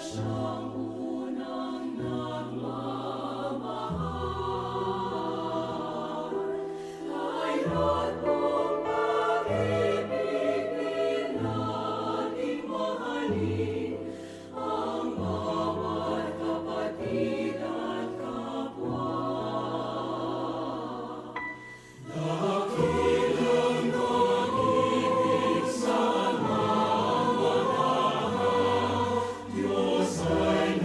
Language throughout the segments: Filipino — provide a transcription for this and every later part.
siyang unang nagmamahal. Kaya't buong pag-ibig din nating mahalin ang bawat kapatid at kapwa. Dakilang pag-ibig sa mga lahat, Diyos ay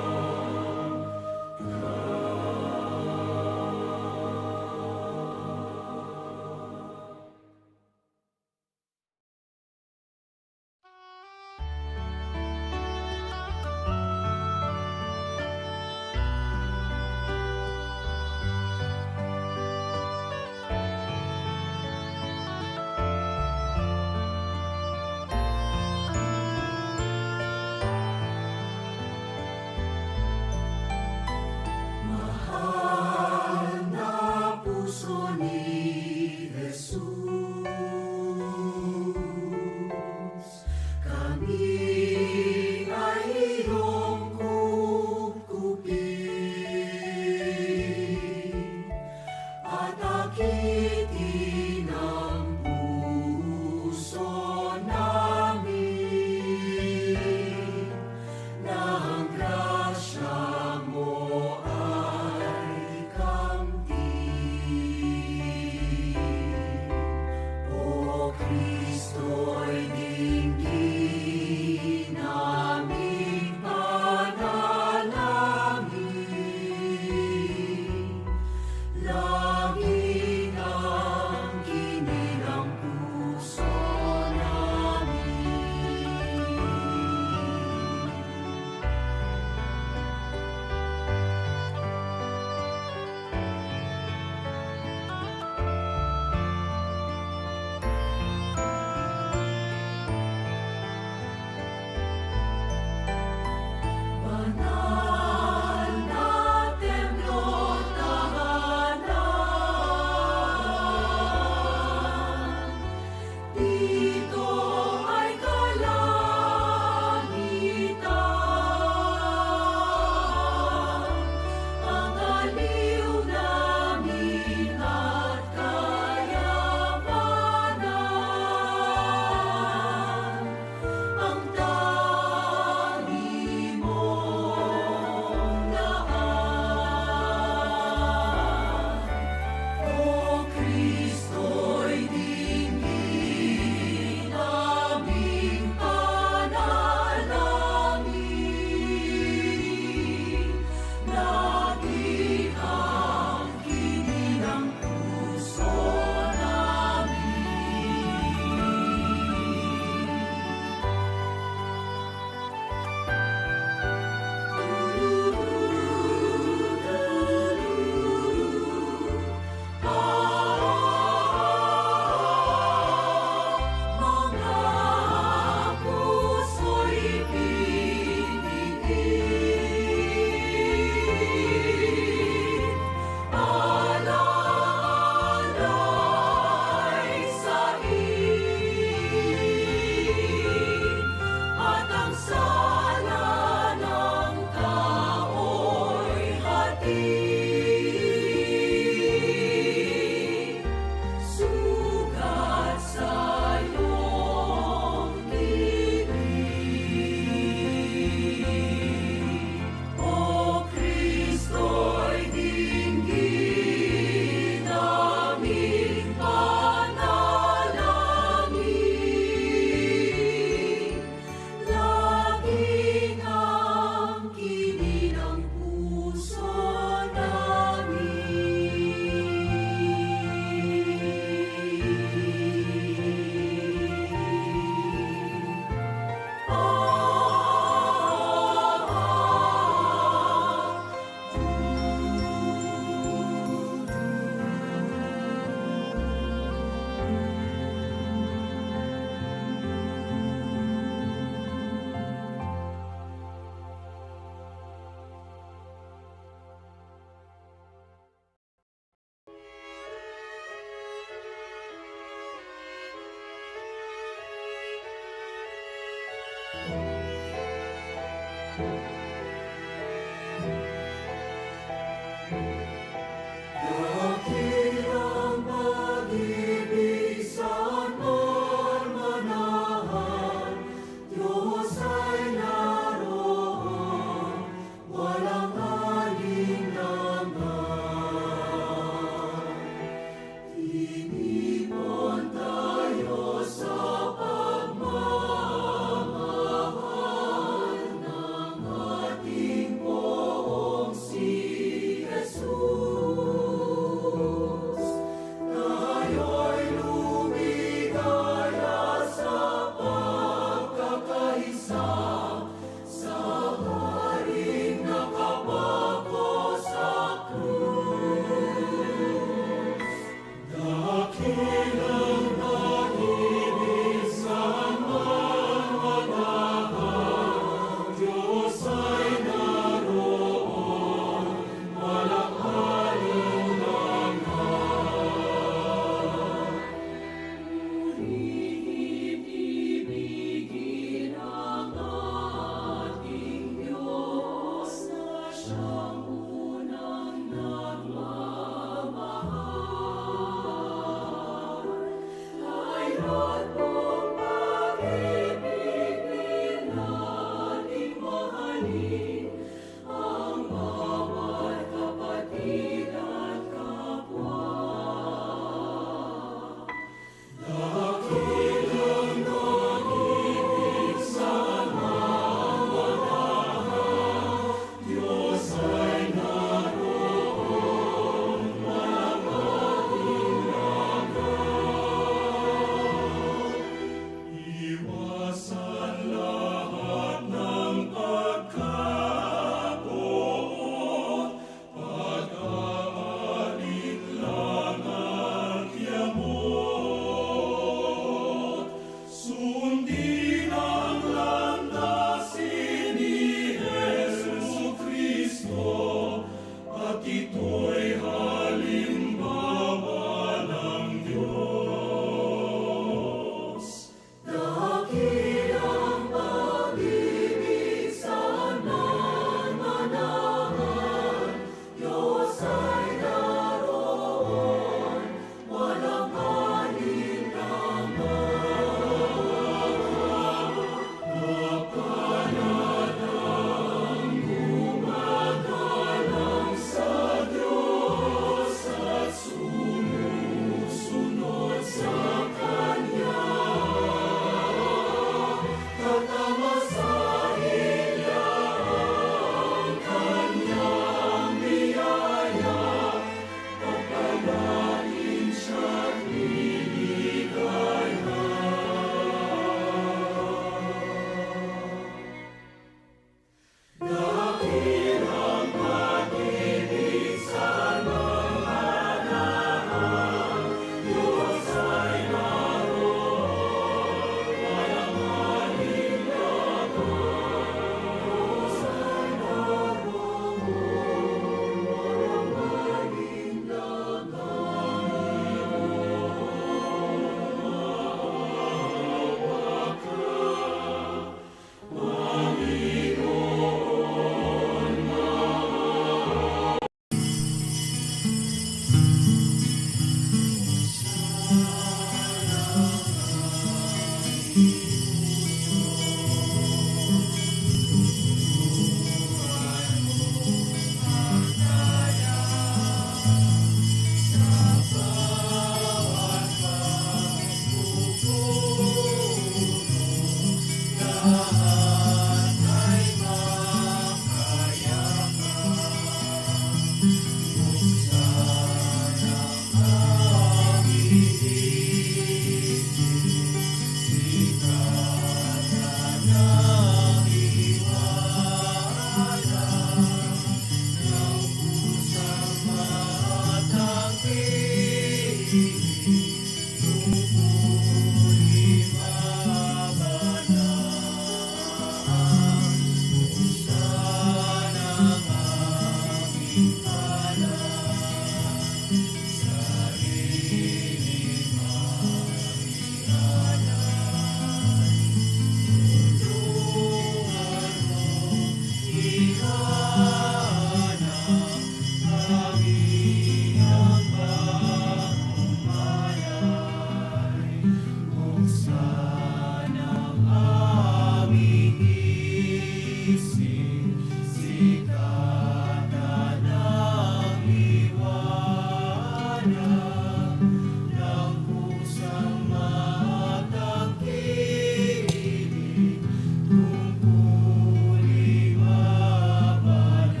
ng pusang matangkilik, tungkul'y mabalaan.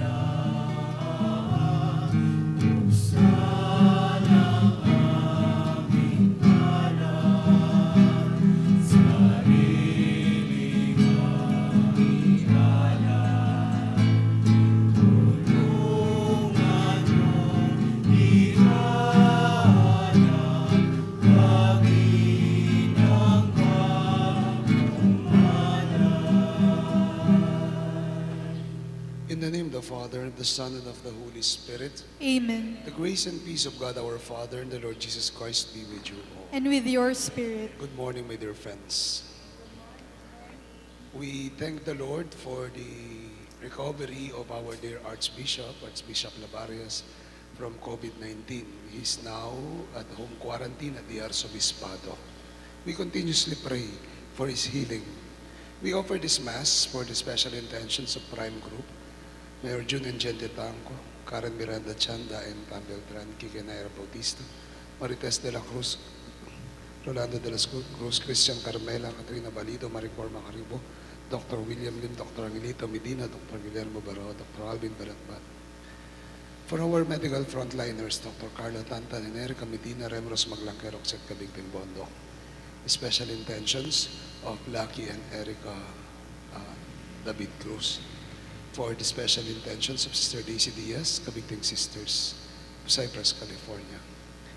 Buksan ang aming kalan, sariling kamiyanan. Tulungan niyong ihanan kami ng In the name of the Father, and of the Son, and of the Holy Spirit, Amen. the grace and peace of God our Father and the Lord Jesus Christ be with you all. And with your spirit. Good morning, my dear friends. We thank the Lord for the recovery of our dear Archbishop Labarias, from COVID-19. He's now at home quarantine at the Arzobispado. We continuously pray for his healing. We offer this Mass for the special intentions of Prime Group, Mayor Jun and Gente Tanco, Karen Miranda Chanda and Pam Beltran, Kike Naira Bautista, Marites de la Cruz, Rolando de la Cruz, Christian Carmela, Katrina Balido, Maricor Macaribo, Dr. William Lim, Dr. Angelito Medina, Dr. Guillermo Barao, Dr. Alvin Balatbat. For our medical frontliners, Dr. Carla Tantan and Erica Medina, Remros Maglangkerok, Set Kabigting Bondo. Special intentions of Lucky and Erica David Cruz. For the special intentions of Sister Daisy Diaz, Kabigting Sisters, Cypress, California.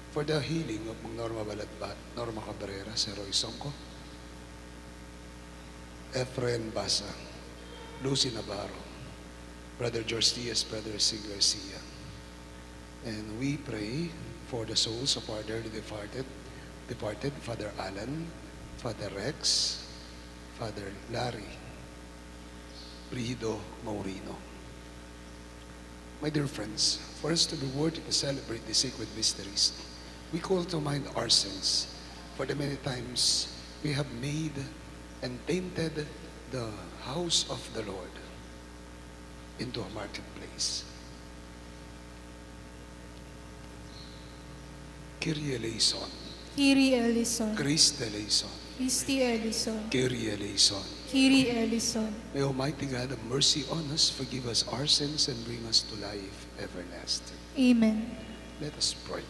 For the healing of Norma Balatbat, Norma Cabrera, Sir Roy Songko, Efren Basa, Lucy Navarro, Brother George Diaz, Brother Sig Garcia. And we pray for the souls of our dearly departed, Father Alan, Father Rex, Father Larry, Brido Maurino. My dear friends, for us to be worthy to celebrate the sacred mysteries, we call to mind our sins, for the many times we have made and tainted the house of the Lord into a marketplace. Kyrie eleison, Kyrie eleison. Christ eleison, Christi eleison. Kyrie eleison. Kyrie eleison. May Almighty God have mercy on us, forgive us our sins, and bring us to life everlasting. Amen. Let us pray.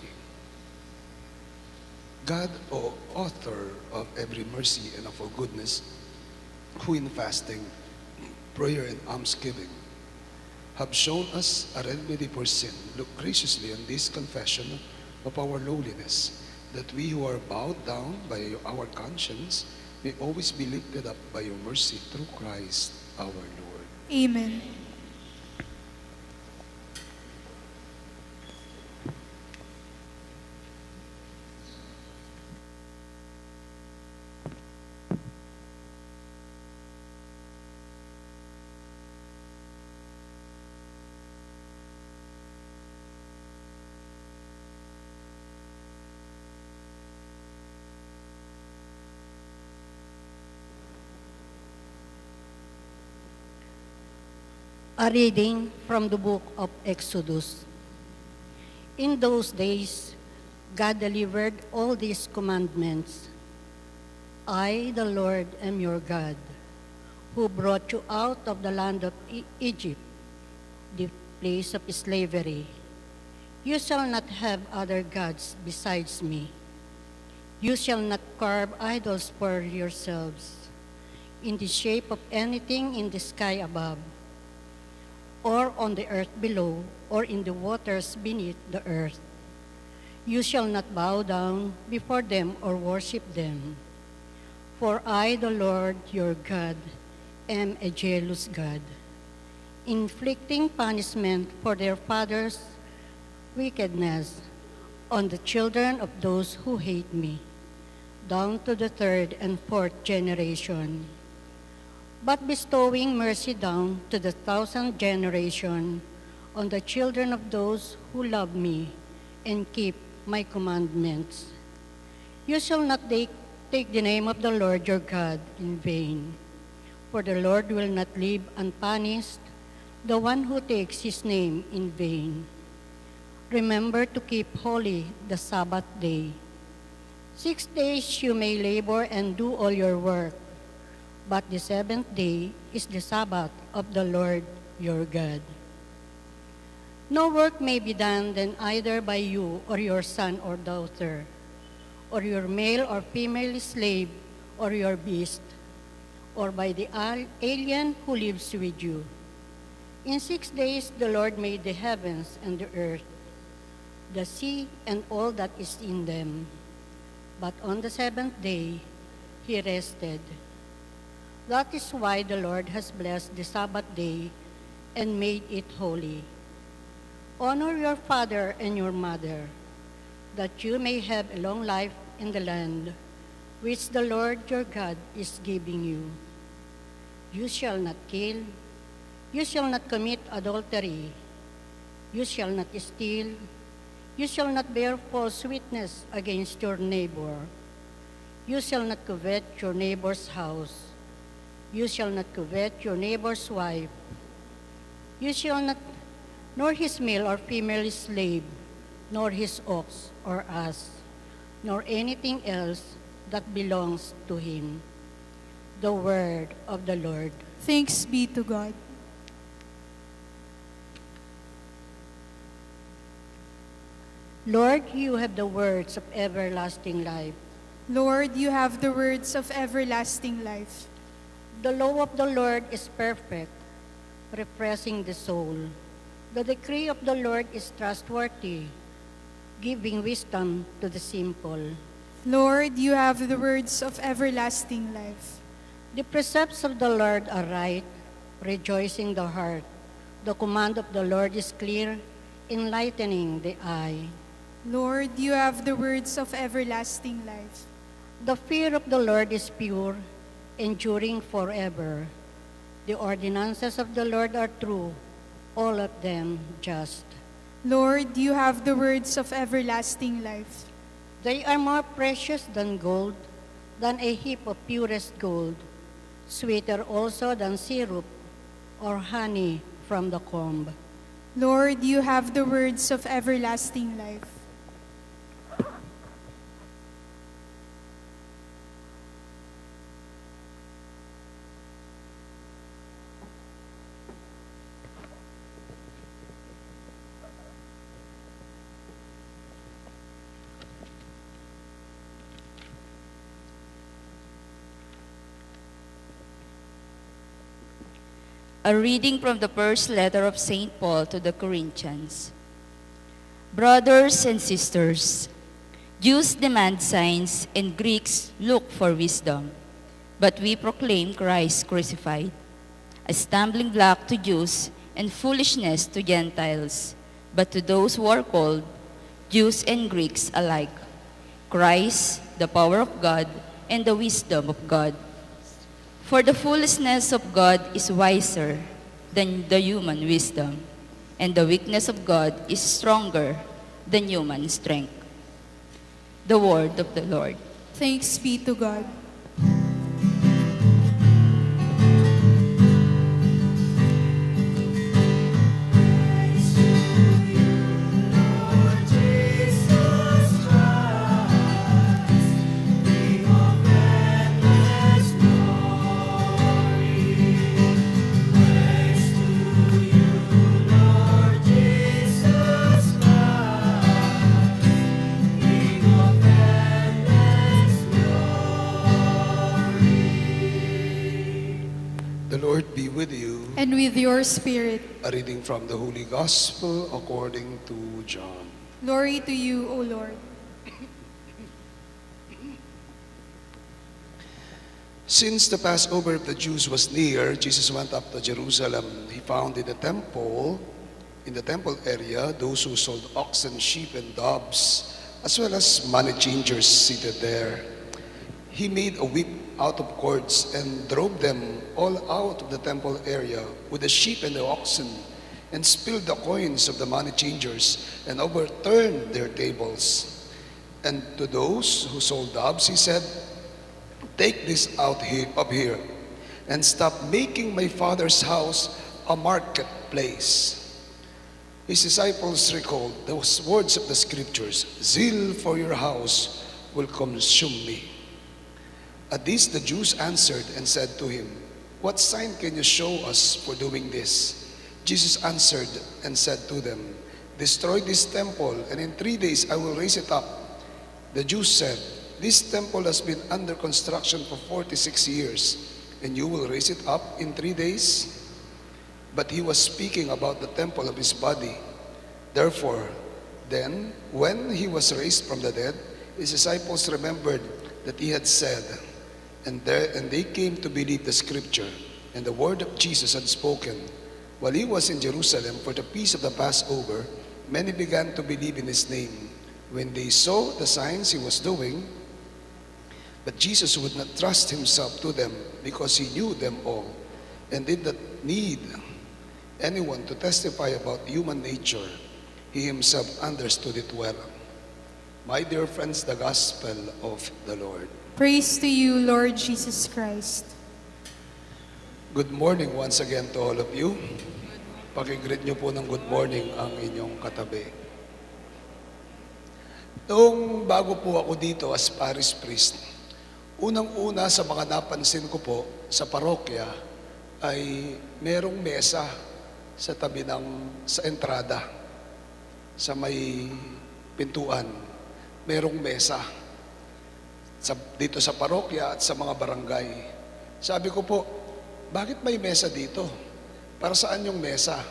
God, O author of every mercy and of all goodness, who in fasting, prayer, and almsgiving have shown us a remedy for sin, look graciously on this confession of our lowliness, that we who are bowed down by our conscience may always be lifted up by your mercy through Christ our Lord. Amen. A reading from the book of Exodus. In those days, God delivered all these commandments. I, the Lord, am your God, who brought you out of the land of Egypt, the place of slavery. You shall not have other gods besides me. You shall not carve idols for yourselves in the shape of anything in the sky above, or on the earth below, or in the waters beneath the earth. You shall not bow down before them or worship them. For I, the Lord your God, am a jealous God, inflicting punishment for their fathers' wickedness on the children of those who hate me, down to the third and fourth generation, but bestowing mercy down to the 1,000th generation on the children of those who love me and keep my commandments. You shall not take the name of the Lord your God in vain, for the Lord will not leave unpunished the one who takes his name in vain. Remember to keep holy the Sabbath day. 6 days you may labor and do all your work, but the seventh day is the Sabbath of the Lord your God. No work may be done then either by you or your son or daughter, or your male or female slave, or your beast, or by the alien who lives with you. In 6 days the Lord made the heavens and the earth, the sea and all that is in them. But on the seventh day he rested. That is why the Lord has blessed the Sabbath day and made it holy. Honor your father and your mother, that you may have a long life in the land which the Lord your God is giving you. You shall not kill. You shall not commit adultery. You shall not steal. You shall not bear false witness against your neighbor. You shall not covet your neighbor's house. You shall not covet your neighbor's wife. You shall not, nor his male or female slave, nor his ox or ass, nor anything else that belongs to him. The word of the Lord. Thanks be to God. Lord, you have the words of everlasting life. Lord, you have the words of everlasting life. The law of the Lord is perfect, refreshing the soul. The decree of the Lord is trustworthy, giving wisdom to the simple. Lord, you have the words of everlasting life. The precepts of the Lord are right, rejoicing the heart. The command of the Lord is clear, enlightening the eye. Lord, you have the words of everlasting life. The fear of the Lord is pure, enduring forever. The ordinances of the Lord are true, all of them just. Lord, you have the words of everlasting life. They are more precious than gold, than a heap of purest gold, sweeter also than syrup or honey from the comb. Lord, you have the words of everlasting life. A reading from the first letter of St. Paul to the Corinthians. Brothers and sisters, Jews demand signs and Greeks look for wisdom, but we proclaim Christ crucified, a stumbling block to Jews and foolishness to Gentiles, but to those who are called, Jews and Greeks alike, Christ, the power of God and the wisdom of God. For the foolishness of God is wiser than the human wisdom, and the weakness of God is stronger than human strength. The word of the Lord. Thanks be to God. The Lord be with you. And with your spirit. A reading from the Holy Gospel according to John. Glory to you, O Lord. Since the Passover of the Jews was near, Jesus went up to Jerusalem. He found in the temple area, those who sold oxen, sheep, and doves, as well as money changers seated there. He made a whip out of cords and drove them all out of the temple area with the sheep and the oxen, and spilled the coins of the money changers and overturned their tables. And to those who sold doves, he said, "Take this up here, and stop making my Father's house a marketplace." His disciples recalled those words of the scriptures, "Zeal for your house will consume me." At this the Jews answered and said to him, "What sign can you show us for doing this?" Jesus answered and said to them, "Destroy this temple, and in 3 days I will raise it up." The Jews said, "This temple has been under construction for 46 years, and you will raise it up in 3 days?" But he was speaking about the temple of his body. Therefore, then, when he was raised from the dead, his disciples remembered that he had said, and they came to believe the scripture and the word of Jesus had spoken. While he was in Jerusalem for the feast of the Passover, many began to believe in his name when they saw the signs he was doing. But Jesus would not trust himself to them because he knew them all and did not need anyone to testify about human nature. He himself understood it well. My dear friends, the gospel of the Lord. Praise to you, Lord Jesus Christ. Good morning once again to all of you. Pakigreet nyo po ng good morning ang inyong katabi. Noong bago po ako dito as parish priest, unang-una sa mga napansin ko po sa parokya ay merong mesa sa tabi sa entrada, sa may pintuan. Merong mesa dito sa parokya at sa mga barangay. Sabi ko po, bakit may mesa dito? Para saan yung mesa?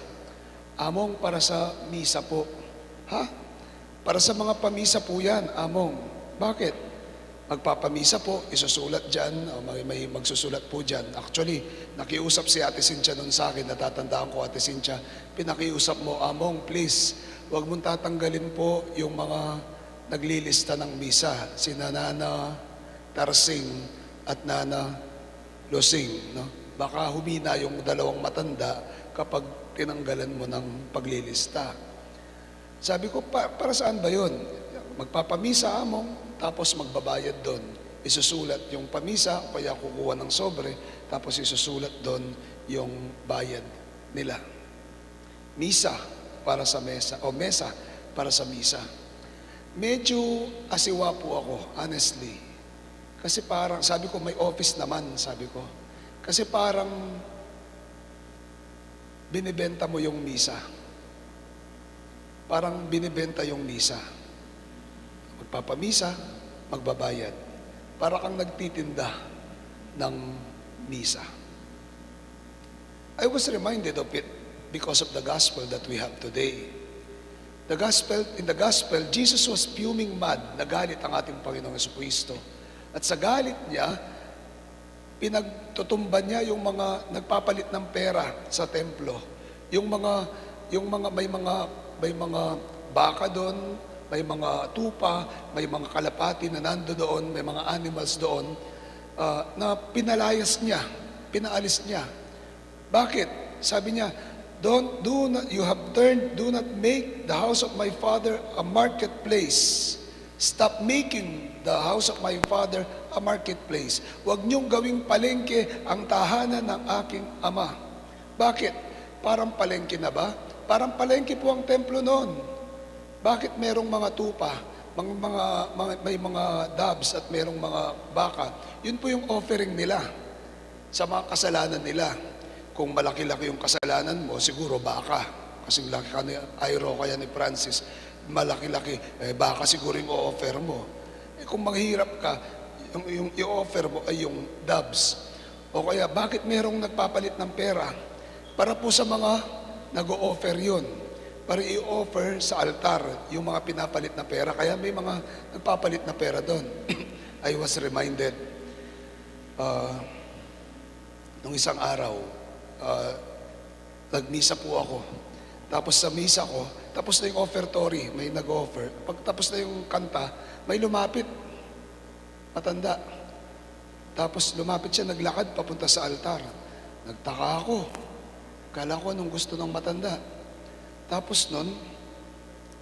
Among, para sa misa po. Ha? Para sa mga pamisa po yan, among. Bakit? Magpapamisa po, isusulat dyan, o may magsusulat po dyan. Actually, nakiusap si Ate Cynthia nun sa akin, natatandaan ko, Ate Cynthia, pinakiusap mo, among, please, huwag mong tatanggalin po yung mga naglilista ng misa, si Nana Tarsing at Nana Losing. No? Baka humina yung dalawang matanda kapag tinanggalan mo ng paglilista. Sabi ko, para saan ba yun? Magpapamisa, among, tapos magbabayad doon. Isusulat yung pamisa, o kaya kukuha ng sobre, tapos isusulat doon yung bayad nila. Misa para sa mesa, o mesa para sa misa. Medyo asiwa po ako, honestly. Kasi parang, sabi ko, may office naman, sabi ko. Kasi parang binibenta mo yung misa. Parang binibenta yung misa. Magpapamisa, magbabayad. Para kang nagtitinda ng misa. I was reminded of it because of the gospel that we have today. In the gospel, Jesus was fuming mad, nagalit ang ating Panginoong Jesucristo. At sa galit niya, pinagtutumban niya yung mga nagpapalit ng pera sa templo. Yung mga may mga baka doon, may mga tupa, may mga kalapati na nando doon, may mga animals doon, na pinalayas niya, pinaalis niya. Bakit? Sabi niya, do not make the house of my Father a marketplace. Stop making the house of my Father a marketplace. Huwag niyong gawing palengke ang tahanan ng aking Ama. Bakit? Parang palengke na ba? Parang palengke po ang templo noon. Bakit merong mga tupa, may mga doves at merong mga baka? Yun po yung offering nila sa mga kasalanan nila. Kung malaki-laki yung kasalanan mo, siguro baka. Kasing laki ka ni Iro, kaya ni Francis, malaki-laki, baka siguro yung o-offer mo. Kung manghihirap ka, yung i-offer mo ay yung doves. O kaya, bakit merong nagpapalit ng pera? Para po sa mga nag-o-offer yun. Para i-offer sa altar yung mga pinapalit na pera. Kaya may mga nagpapalit na pera doon. I was reminded, nung isang araw, nagmisa po ako. Tapos sa misa ko, tapos na yung offertory, may nag-offer. Pag tapos na yung kanta, may lumapit, matanda. Tapos lumapit siya, naglakad, papunta sa altar. Nagtaka ako. Kala ko anong gusto ng matanda. Tapos nun,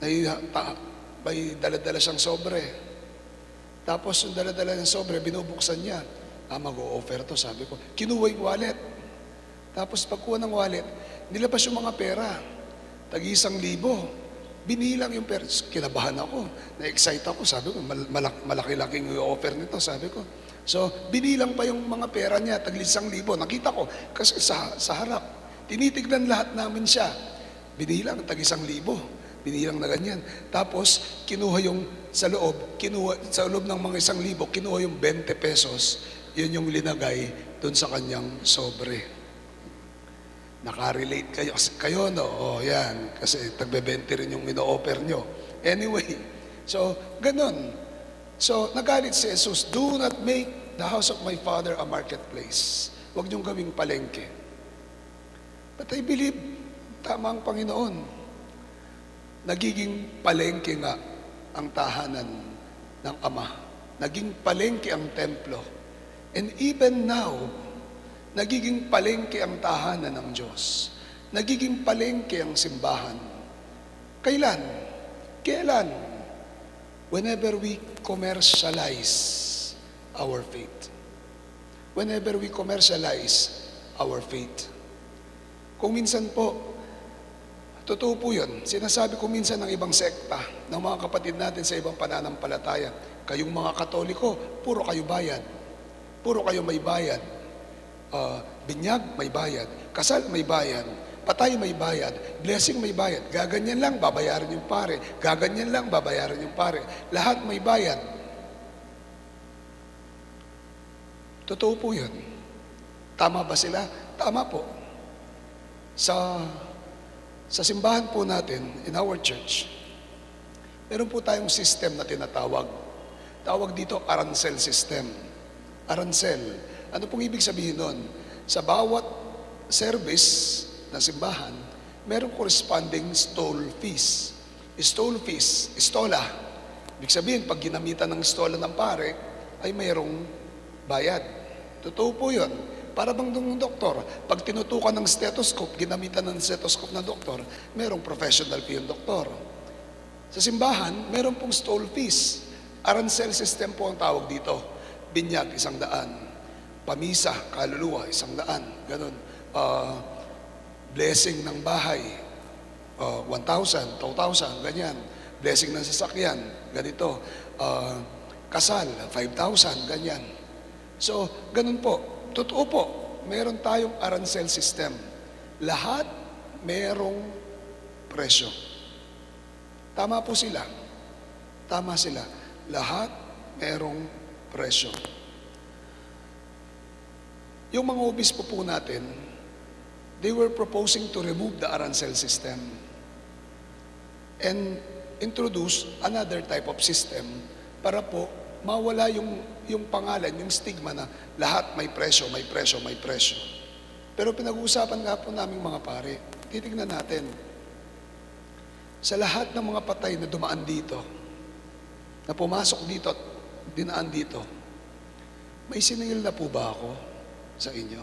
may dala-dala siyang sobre. Tapos yung dala-dala ng sobre, binubuksan niya. Mag-o-offer to, sabi ko. Kinuha yung wallet. Tapos pagkuha ng wallet, nilabas yung mga pera. 1,000. Binilang yung pera. Kinabahan ako. Na-excite ako. Sabi ko, malaki-laking offer nito. Sabi ko. So, binilang pa yung mga pera niya. 1,000. Nakita ko. Kasi sa harap. Tinitignan lahat namin siya. Binilang 1,000. Binilang na ganyan. Tapos, kinuha yung sa loob ng mga 1,000, kinuha yung 20 pesos. Yun yung linagay dun sa kanyang sobre. Nakarelate kayo, no? Oh, yan. Kasi tagbe-20 rin yung ino-offer nyo. Anyway, so, ganun. So, nagalit si Jesus, do not make the house of my Father a marketplace. Huwag niyong gawing palengke. But I believe, tama ang Panginoon. Nagiging palengke nga ang tahanan ng Ama. Naging palengke ang templo. And even now, nagiging palengke ang tahanan ng Diyos. Nagiging palengke ang simbahan. Kailan? Kailan? Whenever we commercialize our faith. Whenever we commercialize our faith. Kung minsan po, totoo po yun. Sinasabi ko minsan ng ibang sekta, ng mga kapatid natin sa ibang pananampalataya, kayong mga Katoliko, puro kayo bayad. Puro kayo may bayad. Binyag, may bayad. Kasal, may bayad. Patay, may bayad. Blessing, may bayad. Gaganyan lang, babayaran yung pare. Gaganyan lang, babayaran yung pare. Lahat may bayad. Totoo po yun. Tama ba sila? Tama po. Sa simbahan po natin, in our church, meron po tayong system na tinatawag. Tawag dito, arancel system. Arancel. Ano pong ibig sabihin nun? Sa bawat service na simbahan, merong corresponding stole fees. Stole fees, estola. Ibig sabihin, pag ginamitan ng estola ng pare, ay mayroong bayad. Totoo po yun. Para bang ng doktor, pag tinutukan ng stethoscope, ginamitan ng stethoscope ng doktor, merong professional fee yung doktor. Sa simbahan, meron pong stole fees. Arancel system po ang tawag dito. Binyag, 100. Pamisa, kaluluwa, 100. Ganun. Blessing ng bahay, 1,000, 2,000, ganyan. Blessing ng sasakyan, ganito. Kasal, 5,000, ganyan. So, ganun po. Totoo po, meron tayong arancel system. Lahat merong presyo. Tama po sila. Tama sila. Lahat merong presyo. Yung mga obispo po natin, they were proposing to remove the arancel system and introduce another type of system para po mawala yung pangalan, yung stigma na lahat may presyo, may presyo, may presyo. Pero pinag-uusapan nga po namin mga pare, titignan natin, sa lahat ng mga patay na dumaan dito, na pumasok dito at dinaan dito, may siningil na po ba ako sa inyo?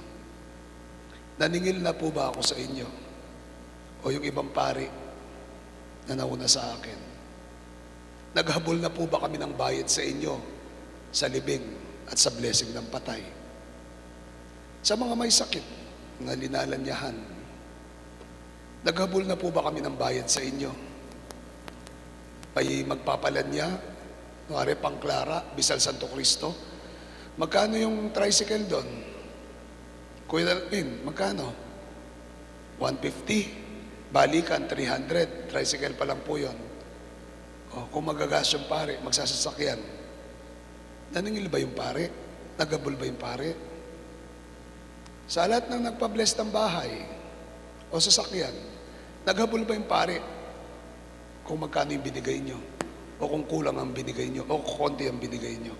Naningil na po ba ako sa inyo? O yung ibang pari na nauna sa akin? Naghabol na po ba kami ng bayad sa inyo sa libing at sa blessing ng patay? Sa mga may sakit na linalanyahan, naghabol na po ba kami ng bayad sa inyo? May magpapalanya, Pare Pangklara, Bisal Santo Cristo. Magkano yung tricycle doon? Kuya Dalpin, magkano? 150. Balikan, 300. Tricycle pa lang po yun. O, kung magagas yung pare, magsasasakyan. Naningil ba yung pare? Nagabol ba yung pare? Sa lahat ng nagpa-bless ng bahay o sasakyan, naghabol ba yung pare? Kung magkano yung binigay nyo? O kung kulang ang binigay nyo? O kung konti ang binigay nyo?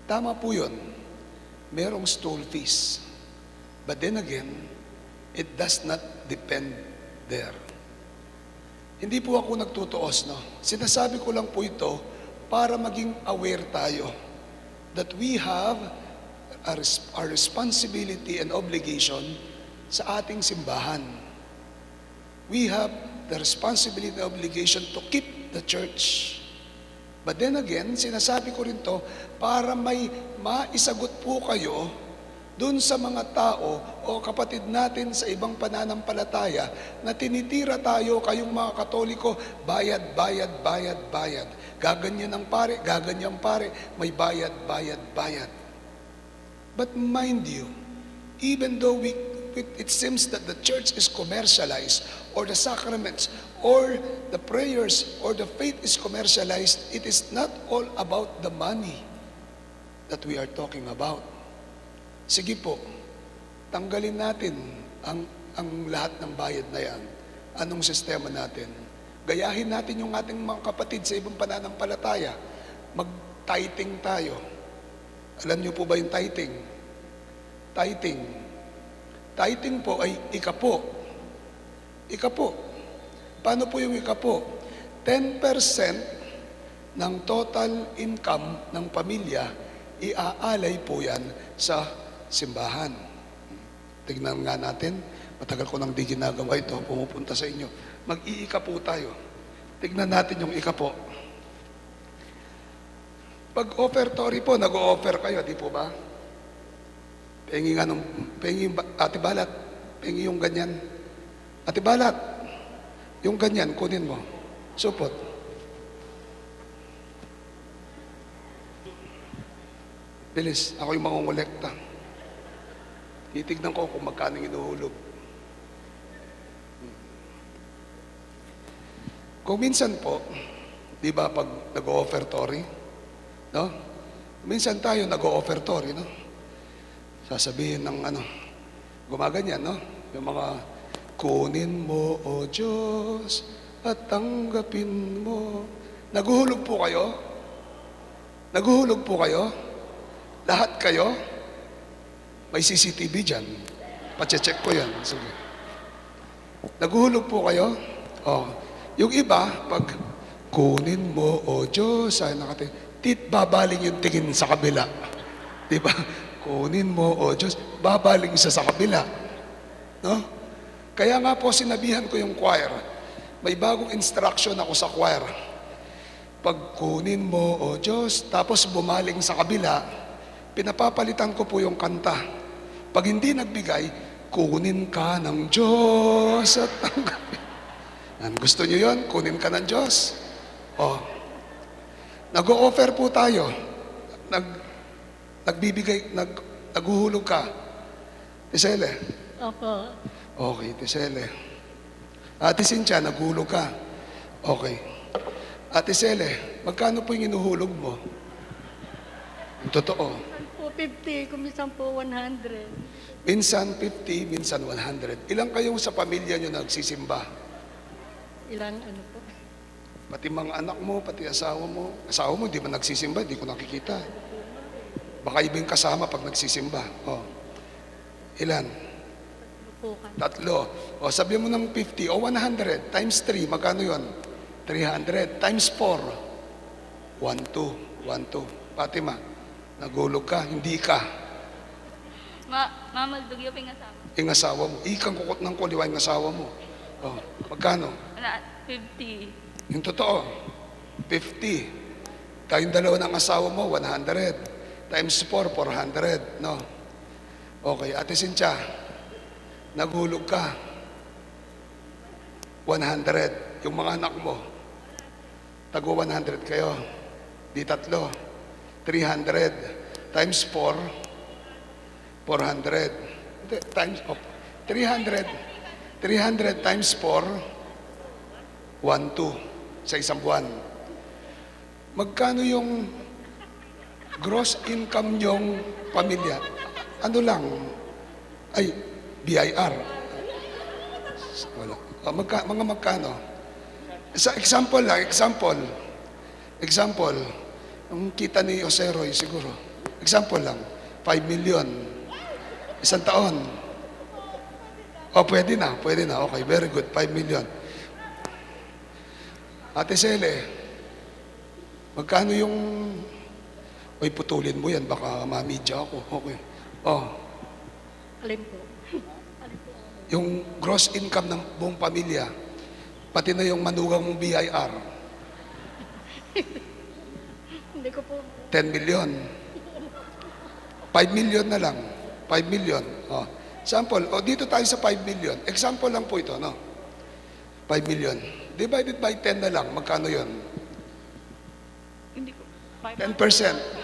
Tama po yun. Merong stole fees. But then again, it does not depend there. Hindi po ako nagtutuos, no? Sinasabi ko lang po ito para maging aware tayo that we have our responsibility and obligation sa ating simbahan. We have the responsibility and obligation to keep the church. But then again, sinasabi ko rin to para may maisagot po kayo dun sa mga tao o kapatid natin sa ibang pananampalataya na tinitira tayo, kayong mga Katoliko, bayad, bayad, bayad, bayad. Gaganyan ang pare, gaganyan pare, may bayad, bayad, bayad. But mind you, even though it seems that the church is commercialized, or the sacraments, or the prayers, or the faith is commercialized, it is not all about the money that we are talking about. Sige po, tanggalin natin ang lahat ng bayad na yan. Anong sistema natin? Gayahin natin yung ating mga kapatid sa ibang pananampalataya. Mag-tithing tayo. Alam niyo po ba yung tithing? Tithing. Tithing po ay ikapo. Ikapo. Paano po yung ikapo? 10% ng total income ng pamilya, iaalay po yan sa simbahan. Tignan nga natin, matagal ko nang di ginagawa ito, pumupunta sa inyo. Mag-iika po tayo. Tignan natin yung ika po. Pag offertory po, nag-o-offer kayo, di po ba? Pengi nga Ate Balat, pengi yung ganyan. Ate Balat, yung ganyan, kunin mo. Supot. Bilis, ako yung mangungulekta. Titignan ko kung magkano inuhulog. Kung minsan po, di ba pag nag-o-offertory, no? Minsan tayo nag-o-offertory, no? Sasabihin ng gumaganyan, no? Yung mga, kunin mo, O Diyos, at tanggapin mo. Naguhulog po kayo? Naguhulog po kayo? Lahat kayo? May CCTV dyan. Pache-check ko yan. Sige. Naguhulog po kayo? Oh. Yung iba, pag kunin mo, O Diyos, ay babaling yung tingin sa kabila. Diba? Kunin mo, O Diyos, babaling siya sa kabila. No? Kaya nga po sinabihan ko yung choir, may bagong instruction ako sa choir. Pag kunin mo, O Diyos, tapos bumaling sa kabila, pinapapalitan ko po yung kanta. Pag hindi nagbigay, kunin ka ng Diyos at tanggapin. Gusto nyo yun? Kunin ka ng Diyos. Oh. Nag-o-offer po tayo. Naghuhulog ka. Tisele. Opo. Okay, Tisele. Ate Cynthia, naghuhulog ka. Okay. Ate Sele, magkano po yung inuhulog mo? Yung totoo. Po 50, kumisan po 100. Minsan 50, minsan 100. Ilang kayong sa pamilya nyo nagsisimba? Ilang po? Pati mga anak mo, pati asawa mo. Asawa mo, di ba nagsisimba? Di ko nakikita. Baka ibang kasama pag nagsisimba. Oh. Ilan? Po ka. 3. O, sabi mo ng 50 o 100 times 3, magkano yon? 300 times 4. 1, 2. Fatima, nagulog ka, hindi ka. Mamaldog yung pingasama. Yung asawa mo, ikang kukot ng kuliwa yung asawa mo. Oh, magkano? 50. Yung totoo, 50. Kayong dalawa ng asawa mo, 100. Times 4, 400. No? Okay, Ate Cynthia, naghulog ka. 100. Yung mga anak mo, tago 100 kayo. Di 3. 300. Times 4, 400. Times, 300 times 4, 1,200 sa isang buwan. Magkano yung gross income nyong pamilya? Ano lang? Ay, BIR. Wala. Mga magkano? Sa example lang, example, ang kita ni Jose Roy siguro. Example lang, 5 million. Isang taon. O, pwede na. Okay, very good. 5 million. Ate Sele, magkano yung... Uy, putulin mo yan. Baka mamidya ako. Okay. Oh. Alin po? Yung gross income ng buong pamilya, pati na yung manugang mong BIR, Hindi ko po. 10 million. 5 million na lang. 5 5 million. Oh. Sample, dito tayo sa 5 million. Example lang po ito, no? 5 million. Divided by 10 na lang, magkano yun? 10%,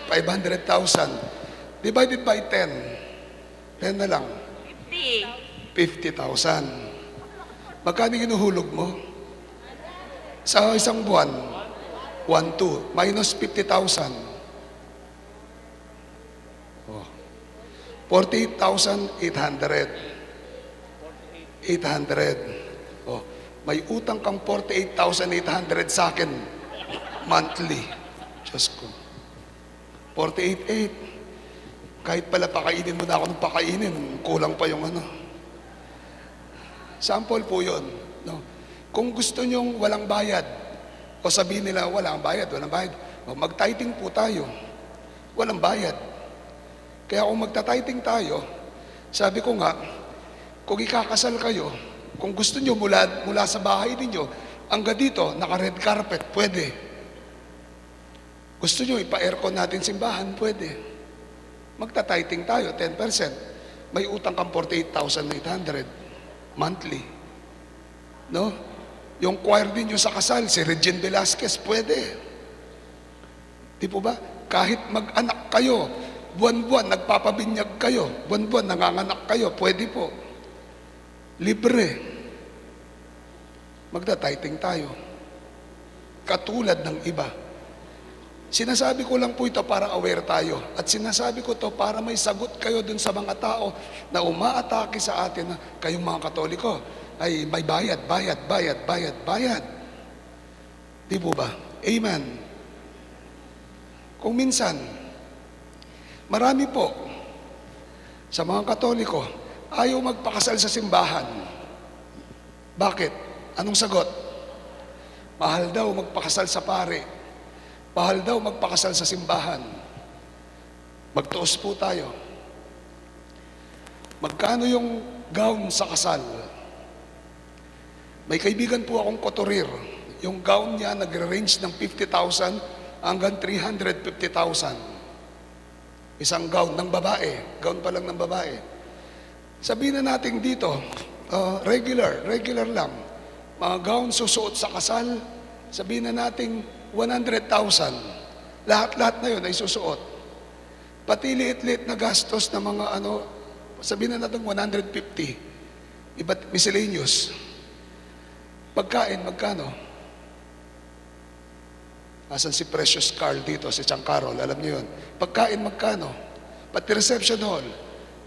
500,000. Divided by 10, 10 na lang. 50,000. Magkano ginuhulog mo? Sa isang buwan? 1,2 minus 50,000. Oh. 48,800. 800. Oh. May utang kang 48,800 sa akin monthly. Diyos ko. 48,800. Kahit pala pakainin mo na ako ng pakainin, kulang pa yung ano. Sample po yun. No? Kung gusto nyong walang bayad, o sabihin nila walang bayad, o mag-tithing po tayo. Walang bayad. Kaya kung magta-tithing tayo, sabi ko nga, kung ikakasal kayo, kung gusto nyo mula sa bahay ninyo, hanggang dito, naka-red carpet, pwede. Gusto nyo ipa-aircon natin simbahan, pwede. Magta-tithing tayo, 10%. May utang kang 48,800 monthly. No? Yung choir ninyo sa kasal, si Regine Velasquez, pwede. Di po ba? Kahit mag-anak kayo, buwan-buwan nagpapabinyag kayo, buwan-buwan nanganganak kayo, pwede po. Libre. Magta-tithing tayo. Katulad ng iba. Sinasabi ko lang po ito para aware tayo. At sinasabi ko to para may sagot kayo dun sa mga tao na umaatake sa atin na kayong mga Katoliko ay may bayad. Di po ba? Amen. Kung minsan, marami po sa mga Katoliko ayaw magpakasal sa simbahan. Bakit? Anong sagot? Mahal daw magpakasal sa pare. Mahal daw magpakasal sa simbahan. Magtuos po tayo. Magkano yung gown sa kasal? May kaibigan po akong kotorir. Yung gown niya nagre-range ng 50,000 hanggang 350,000. Isang gown ng babae. Gown pa lang ng babae. Sabihin na natin dito, regular lang. Mga gown susuot sa kasal, sabihin na natin 100,000. Lahat-lahat na yun ay susuot. Pati liit-liit na gastos na mga sabihin na natin 150. Iba't miscellaneous. Pagkain, magkano? Asan si Precious Carl dito, si Chang Carol, alam niyo yun. Pagkain, magkano? Pati reception hall.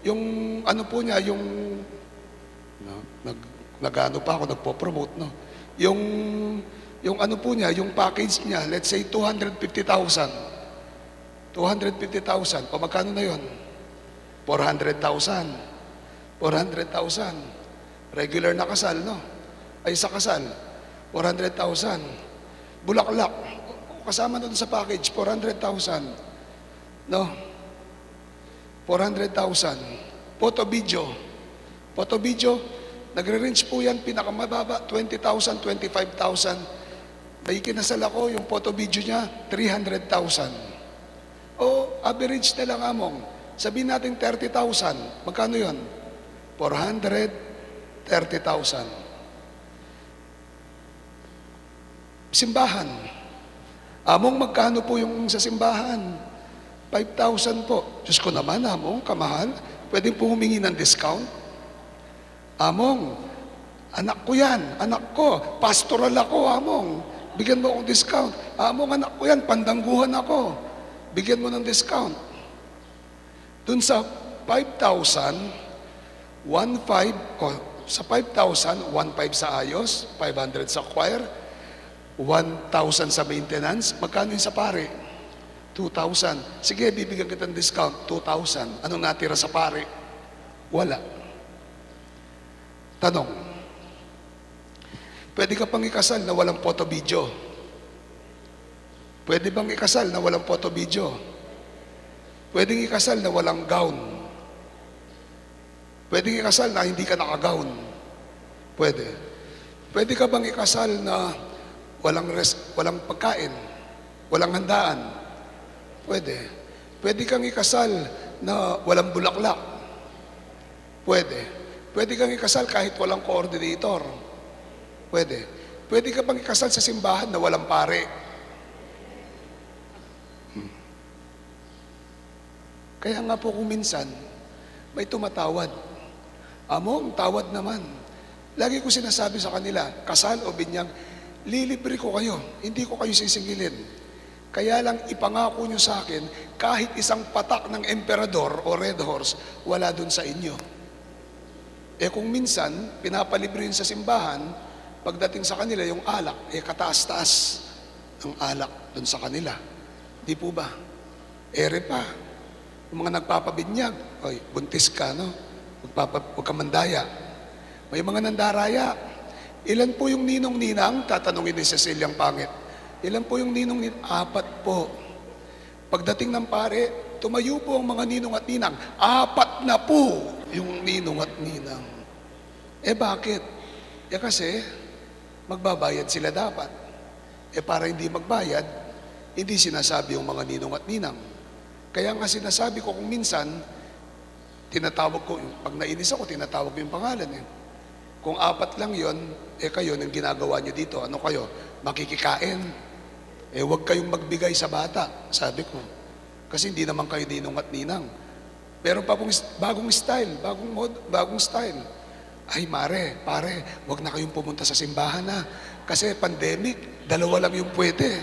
Yung po niya, yung nag-ano pa ako, nagpo-promote, no? Yung po niya, yung package niya, let's say 250,000. 250,000. O magkano na yun? 400,000. 400,000. Regular na kasal, no? Ay sa kasal, 400,000. Bulaklak, kasama na doon sa package, 400,000. No? 400,000. Photo video, nagre-range po yan, pinakamababa, 20,000, 25,000. May kinasal ako, yung photo video niya, 300,000. O average na lang among, sabihin natin 30,000. Magkano yun? 430,000. Simbahan. Among magkano po yung sa simbahan? 5,000 po. Diyos ko naman, among, kamahal. Pwede po humingi ng discount? Among, anak ko yan, anak ko, pastoral ako, among. Bigyan mo akong discount. Among, anak ko yan, pandangguhan ako. Bigyan mo ng discount. Dun sa 5,000, 1,500, sa 5,000, 1,500 sa ayos, 500 sa choir, 1,000 sa maintenance. Magkano yun sa pare? 2,000. Sige, bibigyan kita ng discount, 2,000. Anong natira sa pare? Wala. Tanong, pwede ka pang ikasal na walang photo video? Pwede bang ikasal na walang photo video? Pwede ikasal na walang gown? Pwede ikasal na hindi ka naka-gown? Pwede. Pwede ka bang ikasal na walang pagkain? Walang handaan? Pwede. Pwede kang ikasal na walang bulaklak? Pwede. Pwede kang ikasal kahit walang coordinator. Pwede. Pwede ka bang ikasal sa simbahan na walang pare? Kaya nga po kung minsan, may tumatawad. Among, tawad naman. Lagi ko sinasabi sa kanila, kasal o binyag, lilibre ko kayo, hindi ko kayo sisingilin. Kaya lang ipangako nyo sa akin, kahit isang patak ng emperador o red horse, wala dun sa inyo. Eh kung minsan, pinapalibre yun sa simbahan, pagdating sa kanila yung alak, kataas-taas ng alak dun sa kanila. Di po ba? Ere pa. Yung mga nagpapabinyag, oy, buntis ka, no? Huwag ka mandaya. May mga nandaraya. Ilan po yung ninong-ninang? Tatanungin ni Ceciliang pangit. Ilan po yung ninong-ninang? 4 po. Pagdating ng pare, tumayo po ang mga ninong at ninang. 4 na po yung ninong at ninang. Eh bakit? Eh kasi, magbabayad sila dapat. Eh para hindi magbayad, hindi sinasabi yung mga ninong at ninang. Kaya nga sinasabi ko kung minsan, tinatawag ko, pag nainis ako, tinatawag ko yung pangalan eh. Kung 4 lang yon, eh kayo, nang ginagawa nyo dito, ano kayo? Makikikain. Eh huwag kayong magbigay sa bata, sabi ko. Kasi hindi naman kayo ninong at ninang. Pero pa pong bagong style, bagong style. Ay mare, pare, huwag na kayong pumunta sa simbahan na. Kasi pandemic, 2 lang yung pwede.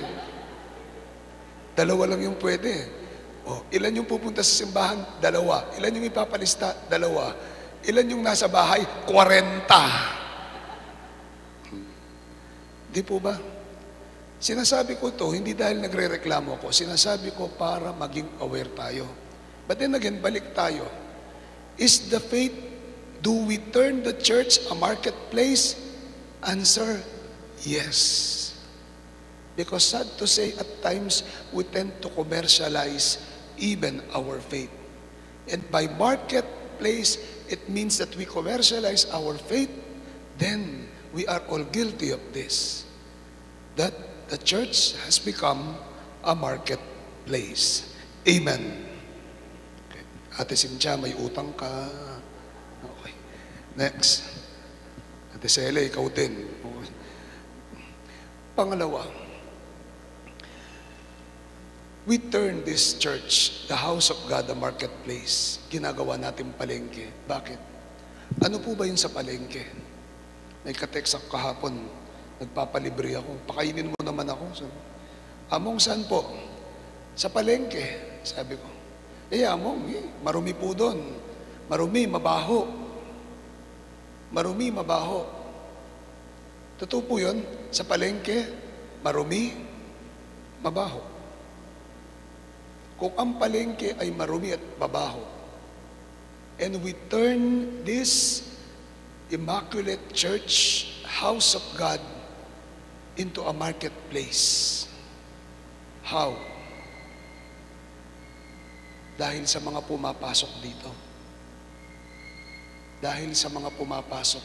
2 lang yung pwede. O, ilan yung pupunta sa simbahan? 2. Ilan yung ipapalista? 2. Ilan yung nasa bahay? 40. Di po ba? Sinasabi ko to, hindi dahil nagre-reklamo ako. Sinasabi ko para maging aware tayo. But then again, balik tayo. Is the faith, do we turn the church a marketplace? Answer, yes. Because sad to say, at times, we tend to commercialize even our faith. And by marketplace, it means that we commercialize our faith, then we are all guilty of this. That the church has become a marketplace. Amen. Okay. Ate Cynthia, may utang ka. Okay. Next. Ate Cele, ikaw din. Okay. Pangalawa, we turn this church, the house of God, the marketplace. Ginagawa natin palengke. Bakit? Ano po ba yun sa palengke? May katext ako kahapon, nagpapalibre ako. Pakainin mo naman ako. Sabi, Among, saan po? Sa palengke, sabi ko. Among, marumi po doon. Marumi, mabaho. Marumi, mabaho. Totoo po yun, sa palengke, marumi, mabaho. Kung ang palengke ay marumi at mabaho, and we turn this immaculate church, house of God, into a marketplace. How? Dahil sa mga pumapasok dito. Dahil sa mga pumapasok.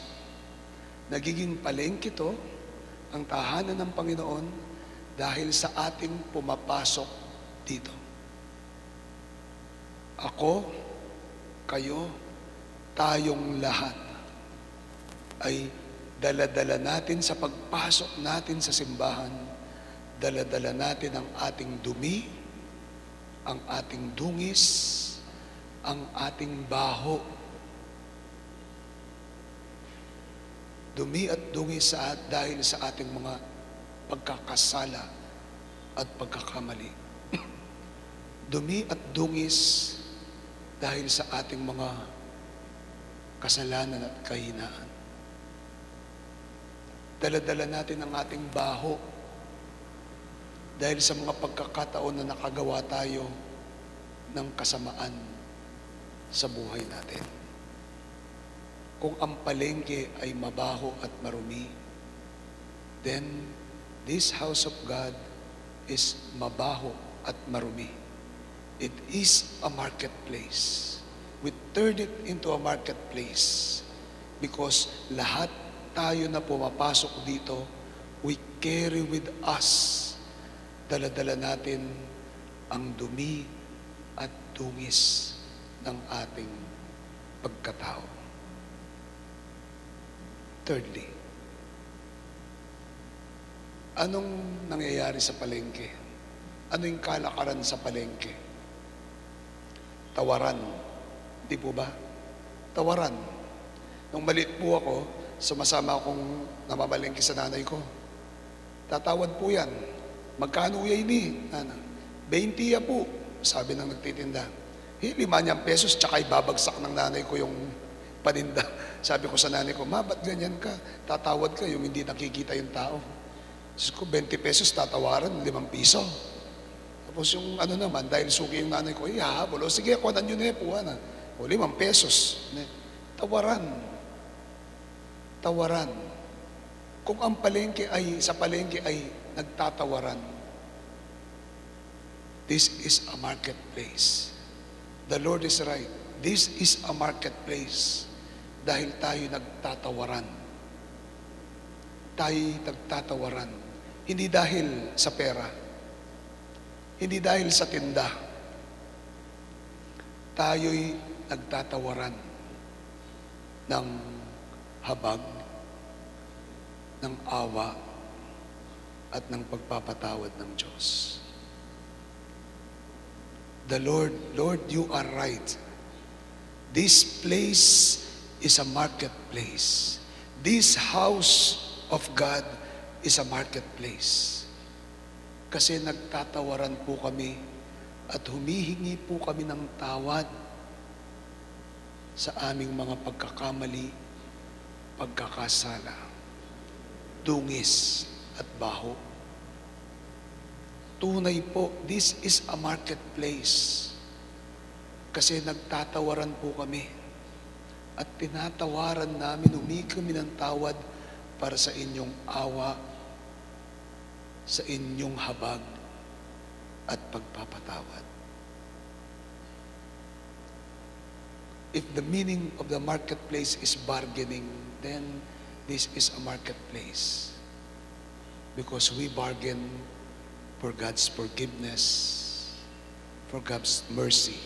Nagiging palengke to, ang tahanan ng Panginoon, dahil sa ating pumapasok dito. Ako, kayo, tayong lahat ay dala-dala natin sa pagpasok natin sa simbahan, dala-dala natin ang ating dumi, ang ating dungis, ang ating baho. Dumi at dungis dahil sa ating mga pagkakasala at pagkakamali. Dumi at dungis dahil sa ating mga kasalanan at kahinaan. Dala-dala natin ang ating baho dahil sa mga pagkakataon na nakagawa tayo ng kasamaan sa buhay natin. Kung ang palengke ay mabaho at marumi, then this house of God is mabaho at marumi. It is a marketplace. We turn it into a marketplace because lahat tayo na pumapasok dito, we carry with us, dala-dala natin ang dumi at dungis ng ating pagkatao. Thirdly, anong nangyayari sa palengke? Ano yung kalakaran sa palengke? Tawaran. Di po ba? Tawaran. Nung maliit po ako, sumasama akong namamalengke sa nanay ko. Tatawad po yan. Magkano yan ni? 20 ya po, sabi ng nagtitinda. 5 niyang pesos, tsaka ibabagsak ng nanay ko yung paninda. Sabi ko sa nanay ko, ma, ba't ganyan ka? Tatawad ka, yung hindi nakikita yung tao. Diyos ko, 20 pesos, tatawaran, 5 piso. Tapos yung ano naman, dahil suki yung nanay ko, hahabol. O sige, kuhanan nyo na po, o 5 pesos. Tawaran. Tawaran. Kung ang palengke ay, sa palengke ay nagtatawaran, this is a marketplace. The Lord is right. This is a marketplace. Dahil tayo nagtatawaran. Tayo nagtatawaran. Hindi dahil sa pera. Hindi dahil sa tinda. Tayo'y nagtatawaran ng habag, ng awa, at ng pagpapatawad ng Diyos. The Lord, you are right. This place is a marketplace. This house of God is a marketplace. Kasi nagtatawaran po kami at humihingi po kami ng tawad sa aming mga pagkakamali, pagkakasala, dungis at baho. Tunay po, this is a marketplace. Kasi nagtatawaran po kami at tinatawaran namin, humingi kami ng tawad para sa inyong awa, sa inyong habag at pagpapatawad. If the meaning of the marketplace is bargaining, then this is a marketplace. Because we bargain for God's forgiveness, for God's mercy,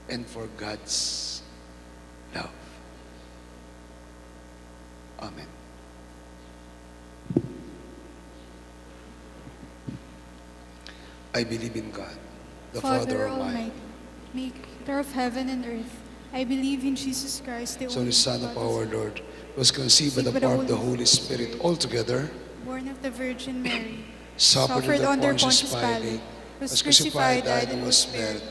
and for God's love. Amen. I believe in God, the Father Almighty, maker of heaven and earth. I believe in Jesus Christ, the so only the Son of begotten our Lord, was conceived by the power of the Holy Spirit, altogether, born of the Virgin Mary, suffered under Pontius Pilate, Pilate, was crucified, died, and was buried.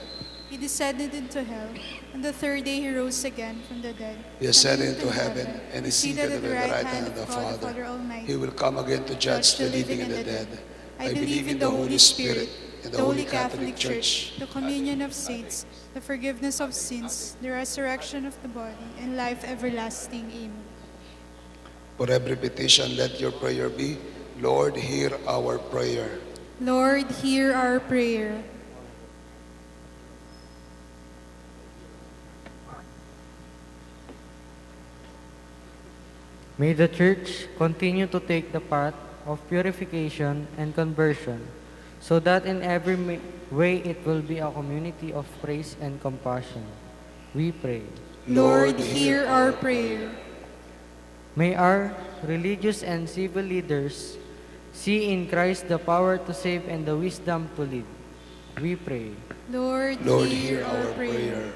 He descended into hell. On the third day he rose again from the dead. He ascended into heaven and is seated at the right hand of the God, Father. Almighty. He will come again to judge the living and the dead. I believe in the Holy Spirit, and the Holy Catholic Church, the communion of saints, the forgiveness of sins, the resurrection of the body, and life everlasting. Amen. For every petition, let your prayer be, Lord, hear our prayer. Lord, hear our prayer. May the Church continue to take the path of purification and conversion, so that in every way it will be a community of praise and compassion. We pray. Lord, hear our prayer. May our religious and civil leaders see in Christ the power to save and the wisdom to live. We pray. Lord, Hear our prayer.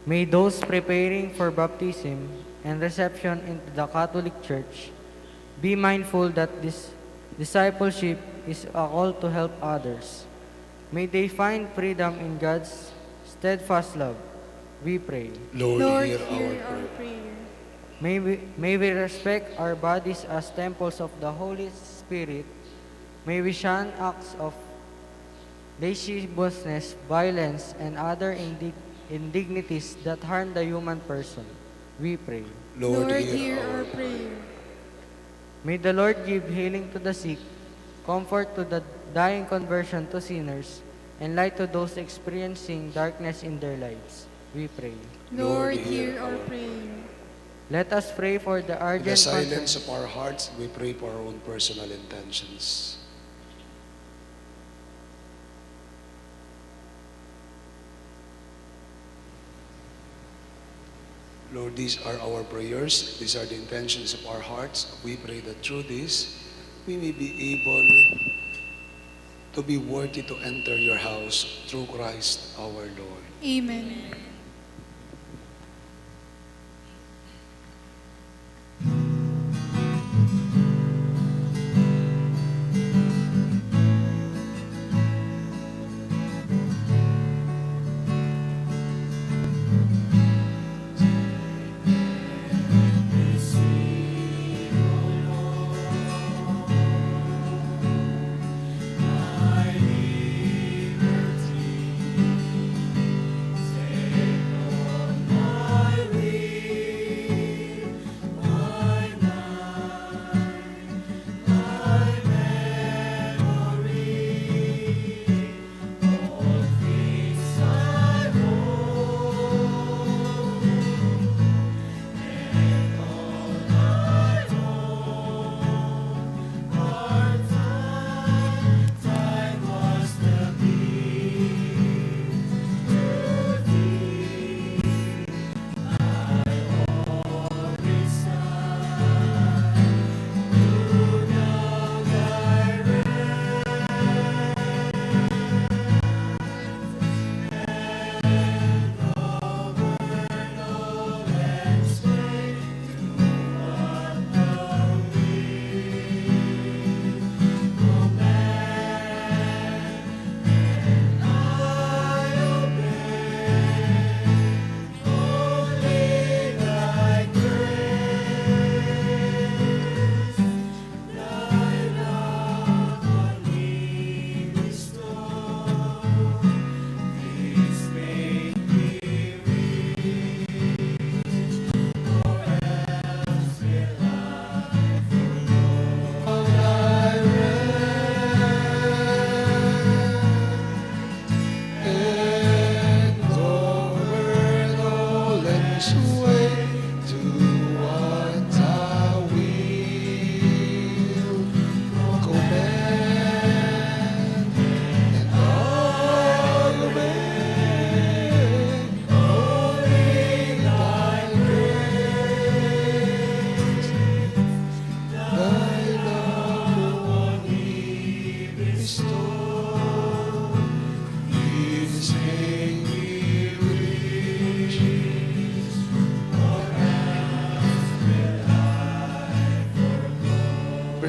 May those preparing for baptism and reception into the Catholic Church be mindful that this discipleship is a call to help others. May they find freedom in God's steadfast love. We pray. Lord, hear our prayer. May we respect our bodies as temples of the Holy Spirit. May we shun acts of lasciviousness, violence, and other indignities that harm the human person. We pray. Lord, hear our prayer. May the Lord give healing to the sick, comfort to the dying, conversion to sinners, and light to those experiencing darkness in their lives. We pray. Lord, hear our prayer. Let us pray for the in urgent the silence concern- of our hearts, we pray for our own personal intentions. Lord, these are our prayers. These are the intentions of our hearts. We pray that through this, we may be able to be worthy to enter your house through Christ our Lord. Amen.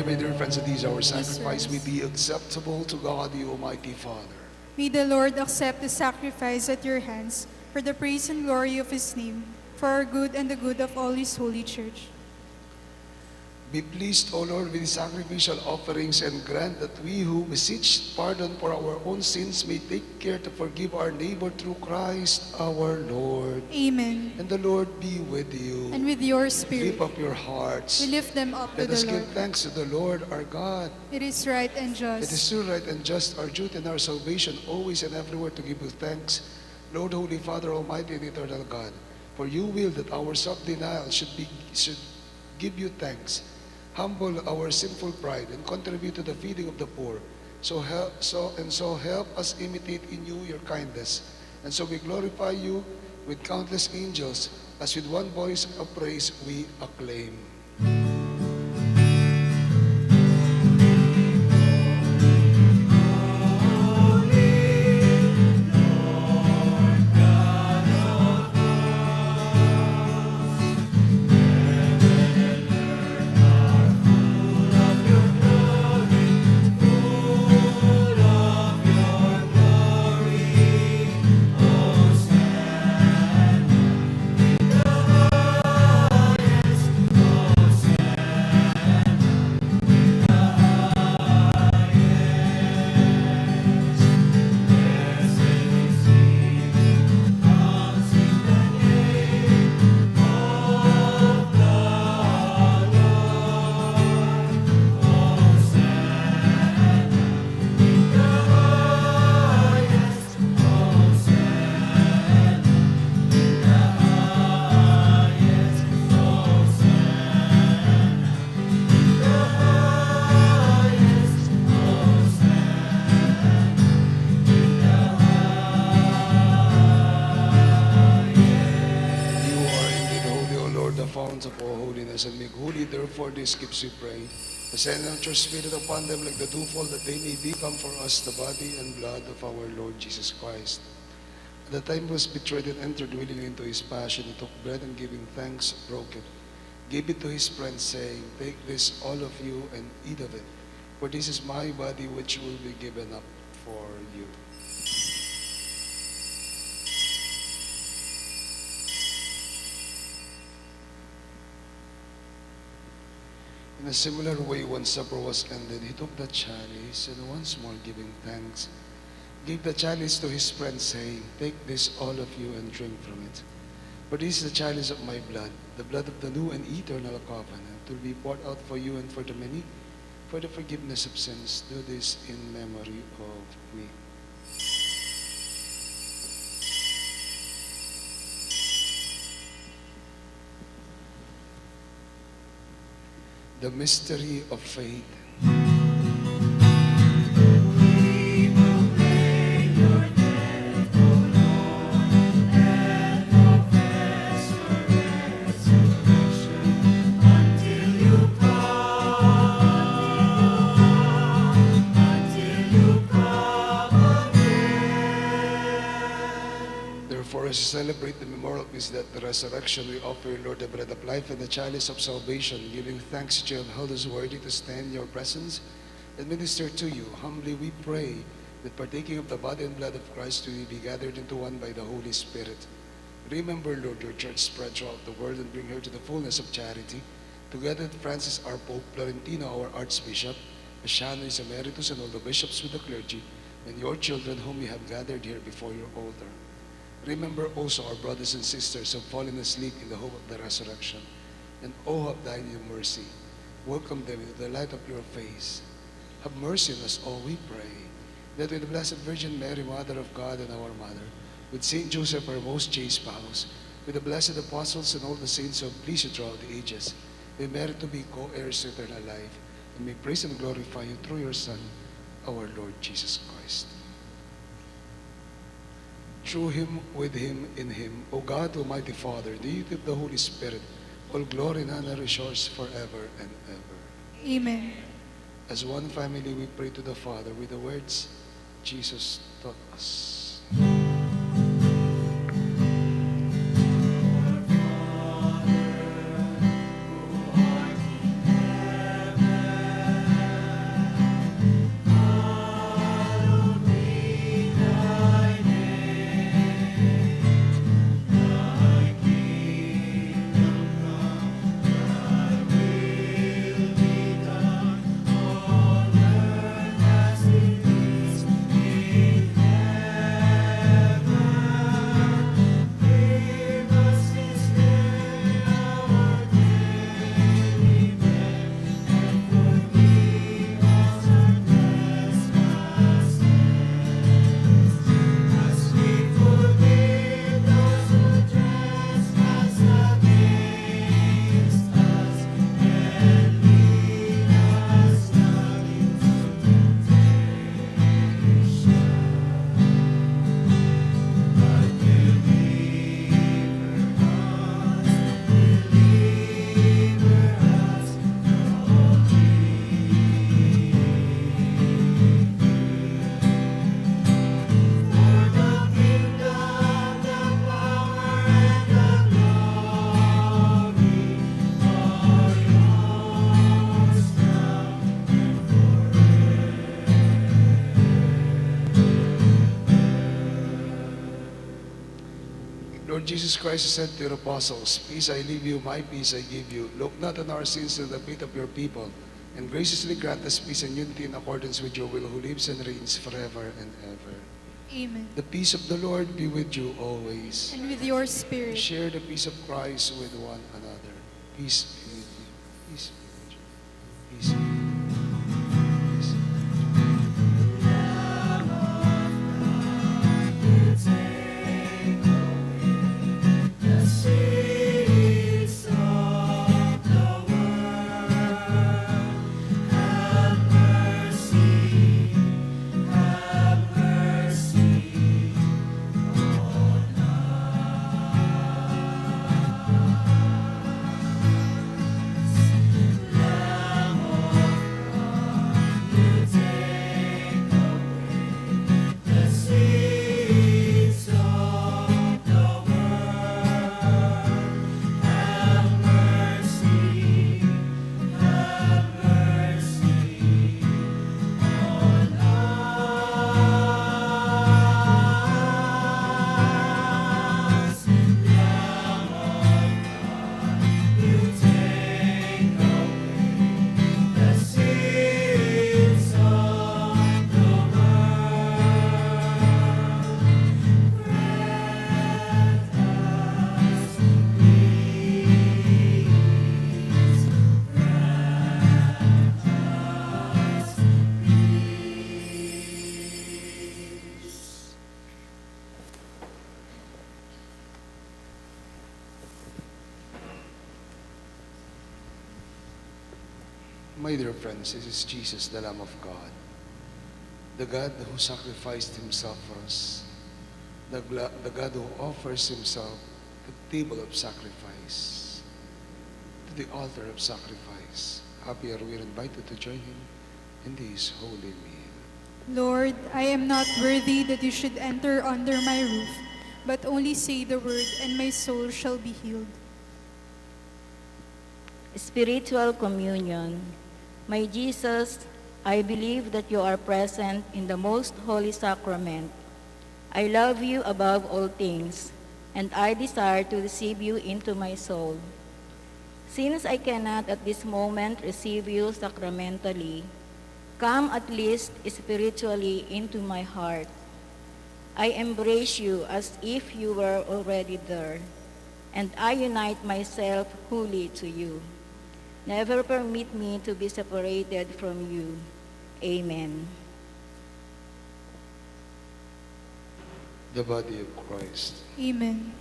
My dear friends, that these our sacrifice may be acceptable to God, the Almighty Father. May the Lord accept the sacrifice at your hands for the praise and glory of his name, for our good and the good of all his holy church. Be pleased, O Lord, with the sacrificial offerings, and grant that we who beseech pardon for our own sins may take care to forgive our neighbor through Christ our Lord. Amen. And the Lord be with you. And with your Lift spirit, up your hearts. we lift them up to Let us the give Lord. thanks to the Lord our God. It is right and It is just. true, right, and just, our duty and our salvation, always and everywhere to give you thanks, Lord, Holy Father, Almighty and Eternal God. For you will that our self-denial should give you thanks, humble our sinful pride, and contribute to the feeding of the poor. So help us imitate in you your kindness. And so we glorify you with countless angels, as with one voice of praise we acclaim. thee, therefore these gifts we pray. Send out your Spirit upon them like the dewfall, that they may become for us the body and blood of our Lord Jesus Christ. At the time he was betrayed and entered willingly into his passion, he took bread and giving thanks, broke it, gave it to his friends, saying, Take this, all of you, and eat of it, for this is my body which will be given up for you. In a similar way, when supper was ended, he took the chalice, and once more giving thanks, gave the chalice to his friends, saying, Take this, all of you, and drink from it. For this is the chalice of my blood, the blood of the new and eternal covenant, to be poured out for you and for the many, for the forgiveness of sins. Do this in memory of me. The mystery of faith. We proclaim your death, O Lord, and confess your resurrection until you come again. Therefore, as we celebrate the memorial feast, that the resurrection, we offer, Lord, the bread of life and the chalice of salvation, giving thanks that you have held us worthy to stand in your presence and minister to you. Humbly we pray that partaking of the body and blood of Christ, we be gathered into one by the Holy Spirit. Remember, Lord, your church spread throughout the world and bring her to the fullness of charity, together with Francis, our Pope, Florentino, our Archbishop, Asiano, his emeritus, and all the bishops with the clergy, and your children whom we have gathered here before your altar. Remember also our brothers and sisters who have fallen asleep in the hope of the resurrection, and all have died in your mercy. Welcome them into the light of your face. Have mercy on us all, we pray, that with the Blessed Virgin Mary, Mother of God and our Mother, with Saint Joseph, our most chaste spouse, with the blessed apostles and all the saints who have pleased you throughout the ages, we merit to be co-heirs of eternal life, and may praise and glorify you through your Son, our Lord Jesus Christ. Through him, with him, in him, O God, Almighty Father, the unity of the Holy Spirit, all glory and honor is yours forever and ever. Amen. As one family, we pray to the Father with the words Jesus taught us. Lord Jesus Christ said to your apostles, Peace I leave you, my peace I give you. Look not on our sins and the faith of your people, and graciously grant us peace and unity in accordance with your will, who lives and reigns forever and ever. Amen. The peace of the Lord be with you always. And with your spirit. Share the peace of Christ with one another. Peace be with you. Peace be with you. Peace be with you. Peace be with you. My dear friends, this is Jesus, the Lamb of God, the God who sacrificed himself for us, the God who offers himself to the table of sacrifice, to the altar of sacrifice. Happy are we invited to join him in this holy meal. Lord, I am not worthy that you should enter under my roof, but only say the word, and my soul shall be healed. Spiritual communion. My Jesus, I believe that you are present in the most holy sacrament. I love you above all things, and I desire to receive you into my soul. Since I cannot at this moment receive you sacramentally, come at least spiritually into my heart. I embrace you as if you were already there, and I unite myself wholly to you. Never permit me to be separated from you. Amen. The body of Christ. Amen.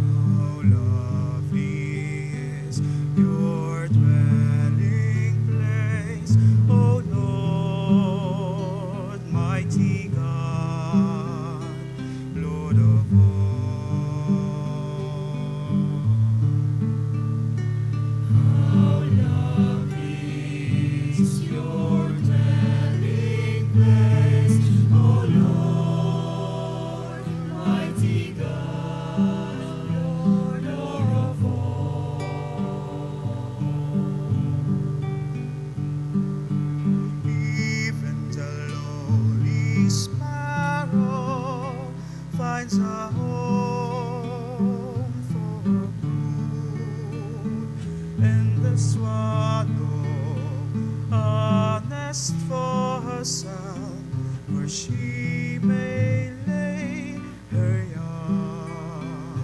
How lovely is your dwelling place, O Lord, mighty God, Lord of all. How lovely is your dwelling place, O Lord, mighty God, Lord of all. Even the lowly sparrow finds a home for her brood, and the swallow a nest for herself, where she may lay her young.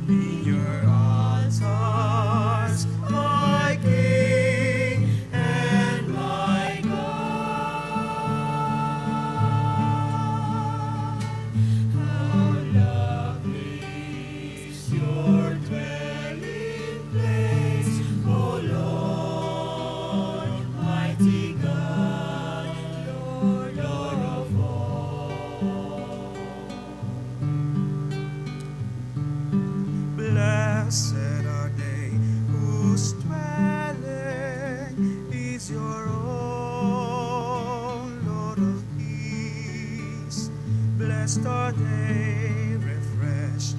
In your altars, my King and my God. How lovely is your dwelling place, O Lord, mighty God, Lord of all. Blessed are they whose dwelling is your own, Lord of peace. Blessed are they refreshed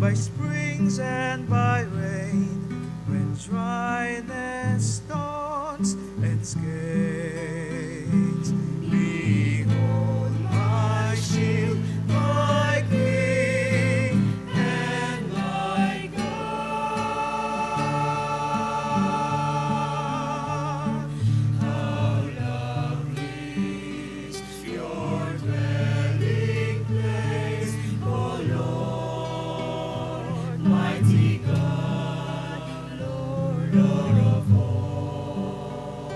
by springs and by rain, when dryness daunts and skates. Behold my shield, my King and my God. How lovely is your dwelling place, O Lord, mighty God, Lord of all.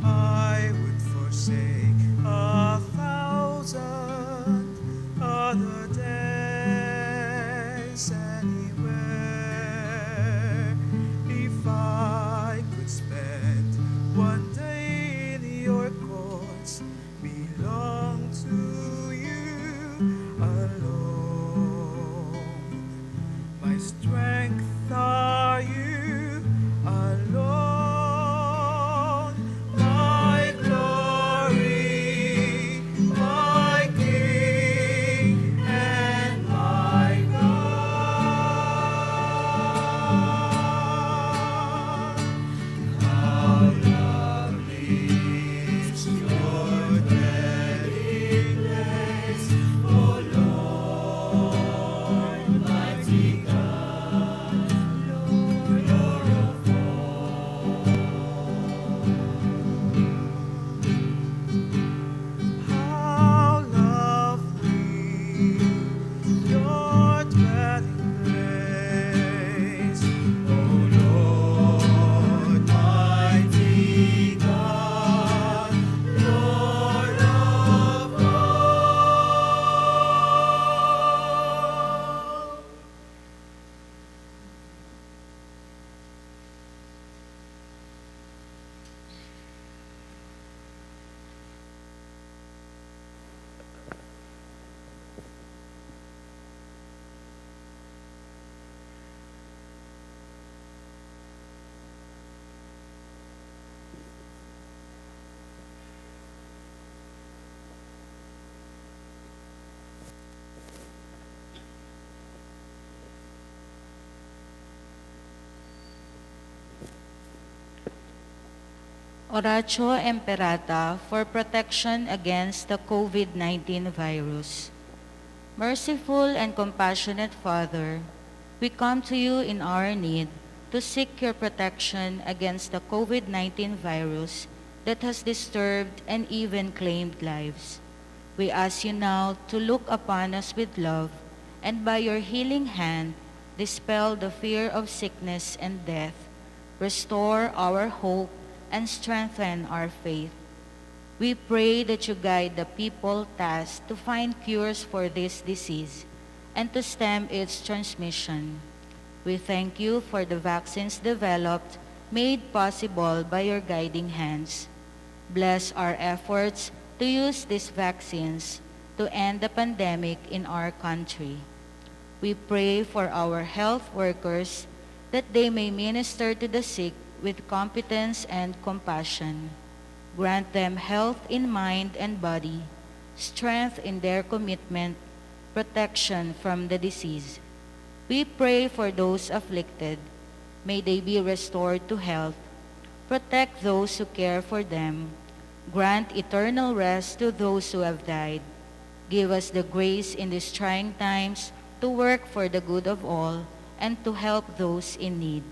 I would forsake 1,000 other days anywhere, if I could spend one day in your courts, belong to you alone. My strength are you alone, my glory Oratio Imperata for protection against the COVID-19 virus. Merciful and compassionate Father, we come to you in our need to seek your protection against the COVID-19 virus that has disturbed and even claimed lives. We ask you now to look upon us with love and by your healing hand, dispel the fear of sickness and death, restore our hope, and strengthen our faith. We pray that you guide the people tasked to find cures for this disease and to stem its transmission. We thank you for the vaccines developed, made possible by your guiding hands. Bless our efforts to use these vaccines to end the pandemic in our country. We pray for our health workers that they may minister to the sick with competence and compassion. Grant them health in mind and body, strength in their commitment, protection from the disease. We pray for those afflicted. May they be restored to health. Protect those who care for them. Grant eternal rest to those who have died. Give us the grace in these trying times to work for the good of all and to help those in need.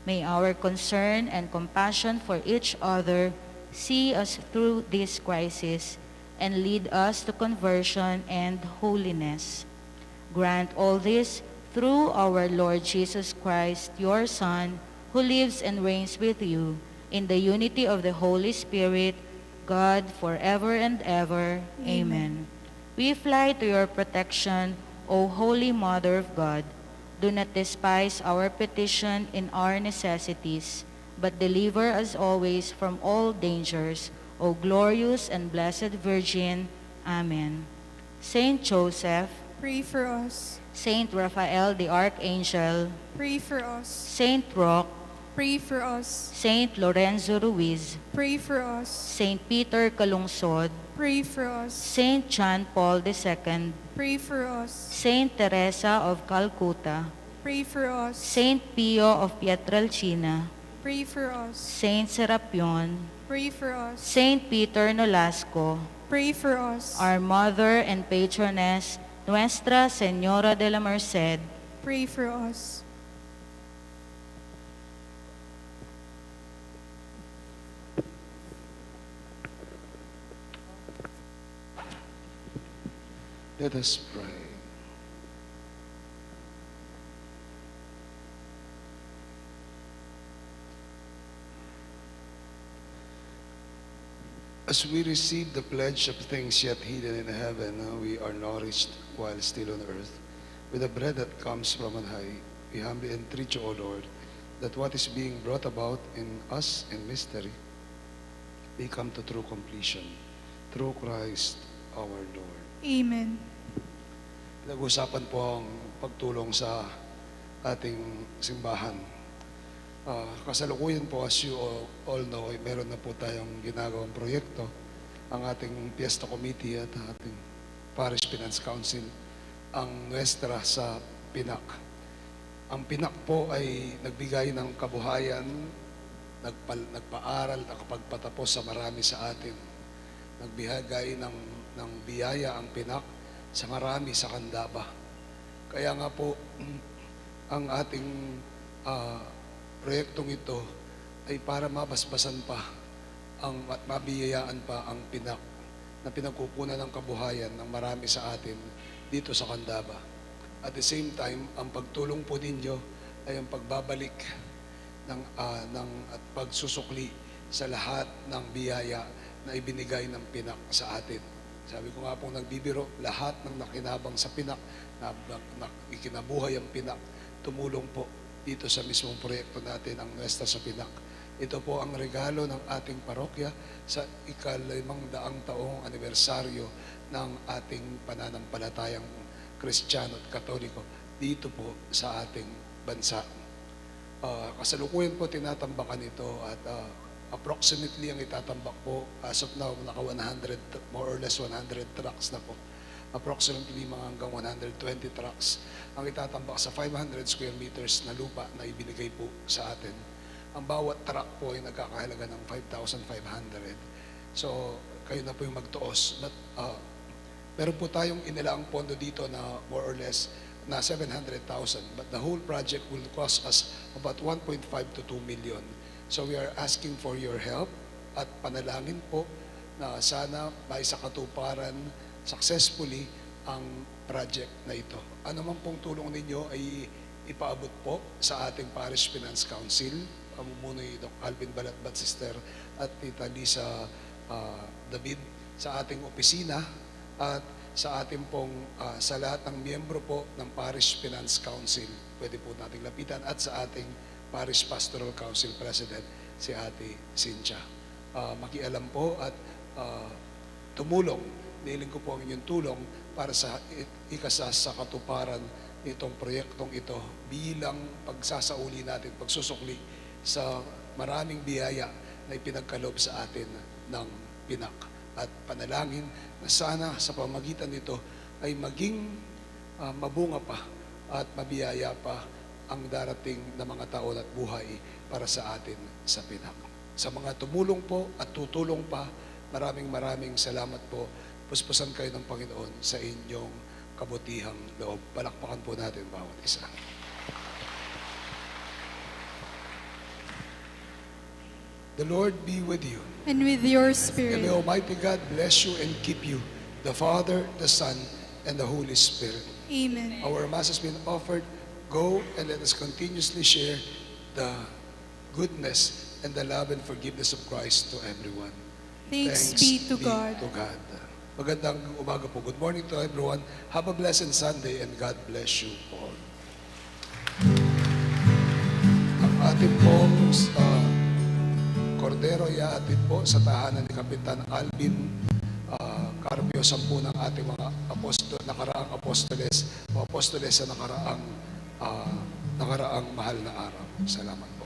May our concern and compassion for each other see us through this crisis and lead us to conversion and holiness. Grant all this through our Lord Jesus Christ, your Son, who lives and reigns with you in the unity of the Holy Spirit, God, forever and ever. Amen. We fly to your protection, O Holy Mother of God. Do not despise our petition in our necessities, but deliver us always from all dangers, O glorious and blessed Virgin. Amen. Saint Joseph, Pray for us. Saint Raphael the Archangel, Pray for us. Saint Roque, Pray for us. Saint Lorenzo Ruiz, Pray for us. Saint Peter Calungsod, Pray for us. Saint John Paul II, Pray for us. Saint Teresa of Calcutta, Pray for us. Saint Pio of Pietrelcina, Pray for us. Saint Serapion, Pray for us. Saint Peter Nolasco, Pray for us. our Mother and Patroness, Nuestra, Señora de la Merced, Pray for us. Let us pray. As we receive the pledge of things yet hidden in heaven, we are nourished while still on earth with the bread that comes from on high. We humbly entreat you, O Lord, that what is being brought about in us in mystery may come to true completion through Christ our Lord. Amen. Nag-usapan po ang pagtulong sa ating simbahan. Kasalukuyan po, as you all know, meron na po tayong ginagawang proyekto, ang ating Fiesta Committee at ating Parish Finance Council, ang Nuestra sa Pinak. Ang Pinak po ay nagbigay ng kabuhayan, nagpaaral, nakapagpatapos sa marami sa atin. Nagbigay ng biyaya ang Pinak sa marami sa Candaba. Kaya nga po, ang ating proyektong ito ay para mabasbasan pa at mabiyayaan pa ang Pinak na pinagkukunan ng kabuhayan ng marami sa atin dito sa Candaba. At the same time, ang pagtulong po ninyo ay ang pagbabalik at pagsusukli sa lahat ng biyaya na ibinigay ng Pinak sa atin. Sabi ko nga pong nagbibiro, lahat ng nakinabang sa Pinak, na ikinabuhay ang Pinak, tumulong po dito sa mismong proyekto natin, ang Nuestra sa Pinak. Ito po ang regalo ng ating parokya sa ika-500 taong anibersaryo ng ating pananampalatayang Kristiyano at Katoliko dito po sa ating bansa. Kasalukuyan po tinatambakan ito at approximately ang itatambak po as of now, naka 100, more or less 100 trucks na po. Approximately mga hanggang 120 trucks ang itatambak sa 500 square meters na lupa na ibinigay po sa atin. Ang bawat truck po ay nagkakahalaga ng 5,500. So, kayo na po yung magtuos. But, meron po tayong inilaang pondo dito na more or less na 700,000. But the whole project will cost us about 1.5 to 2 million. So we are asking for your help at panalangin po na sana maisakatuparan successfully ang project na ito. Ano man pong tulong ninyo ay ipaabot po sa ating Parish Finance Council, pamumunoy Dr. Alvin Balatbat, Sister at Tita Lisa David, sa ating opisina at sa ating pong sa lahat ng miyembro po ng Parish Finance Council, pwede po nating lapitan, at sa ating Parish Pastoral Council President, si Ate Cynthia. Makialam po at tumulong. Nihiling ko po ang inyong tulong para sa ikasasakatuparan nitong proyektong ito bilang pagsasauli natin, pagsusukli sa maraming biyaya na ipinagkaloob sa atin ng PINAC. At panalangin na sana sa pamagitan nito ay maging mabunga pa at mabiyaya pa ang darating na mga taon at buhay para sa atin sa PINAC. Sa mga tumulong po at tutulong pa, maraming salamat po. Puspusan kayo ng Panginoon sa inyong kabutihang loob. Palakpakan po natin bawat isa. The Lord be with you. And with your And spirit. may Almighty God bless you and keep you, the Father, the Son, and the Holy Spirit. Amen. Our Mass has been offered. Go and let us continuously share the goodness and the love and forgiveness of Christ to everyone. Thanks be to God. Magandang umaga po. Good morning to everyone. Have a blessed Sunday and God bless you all. Ang ating pong kordero iahatid po sa tahanan ni Kapitan Alvin Carpio, 10 ng ating mga nakaraang apostoles o apostoles sa nakaraang mahal na araw. Salamat po.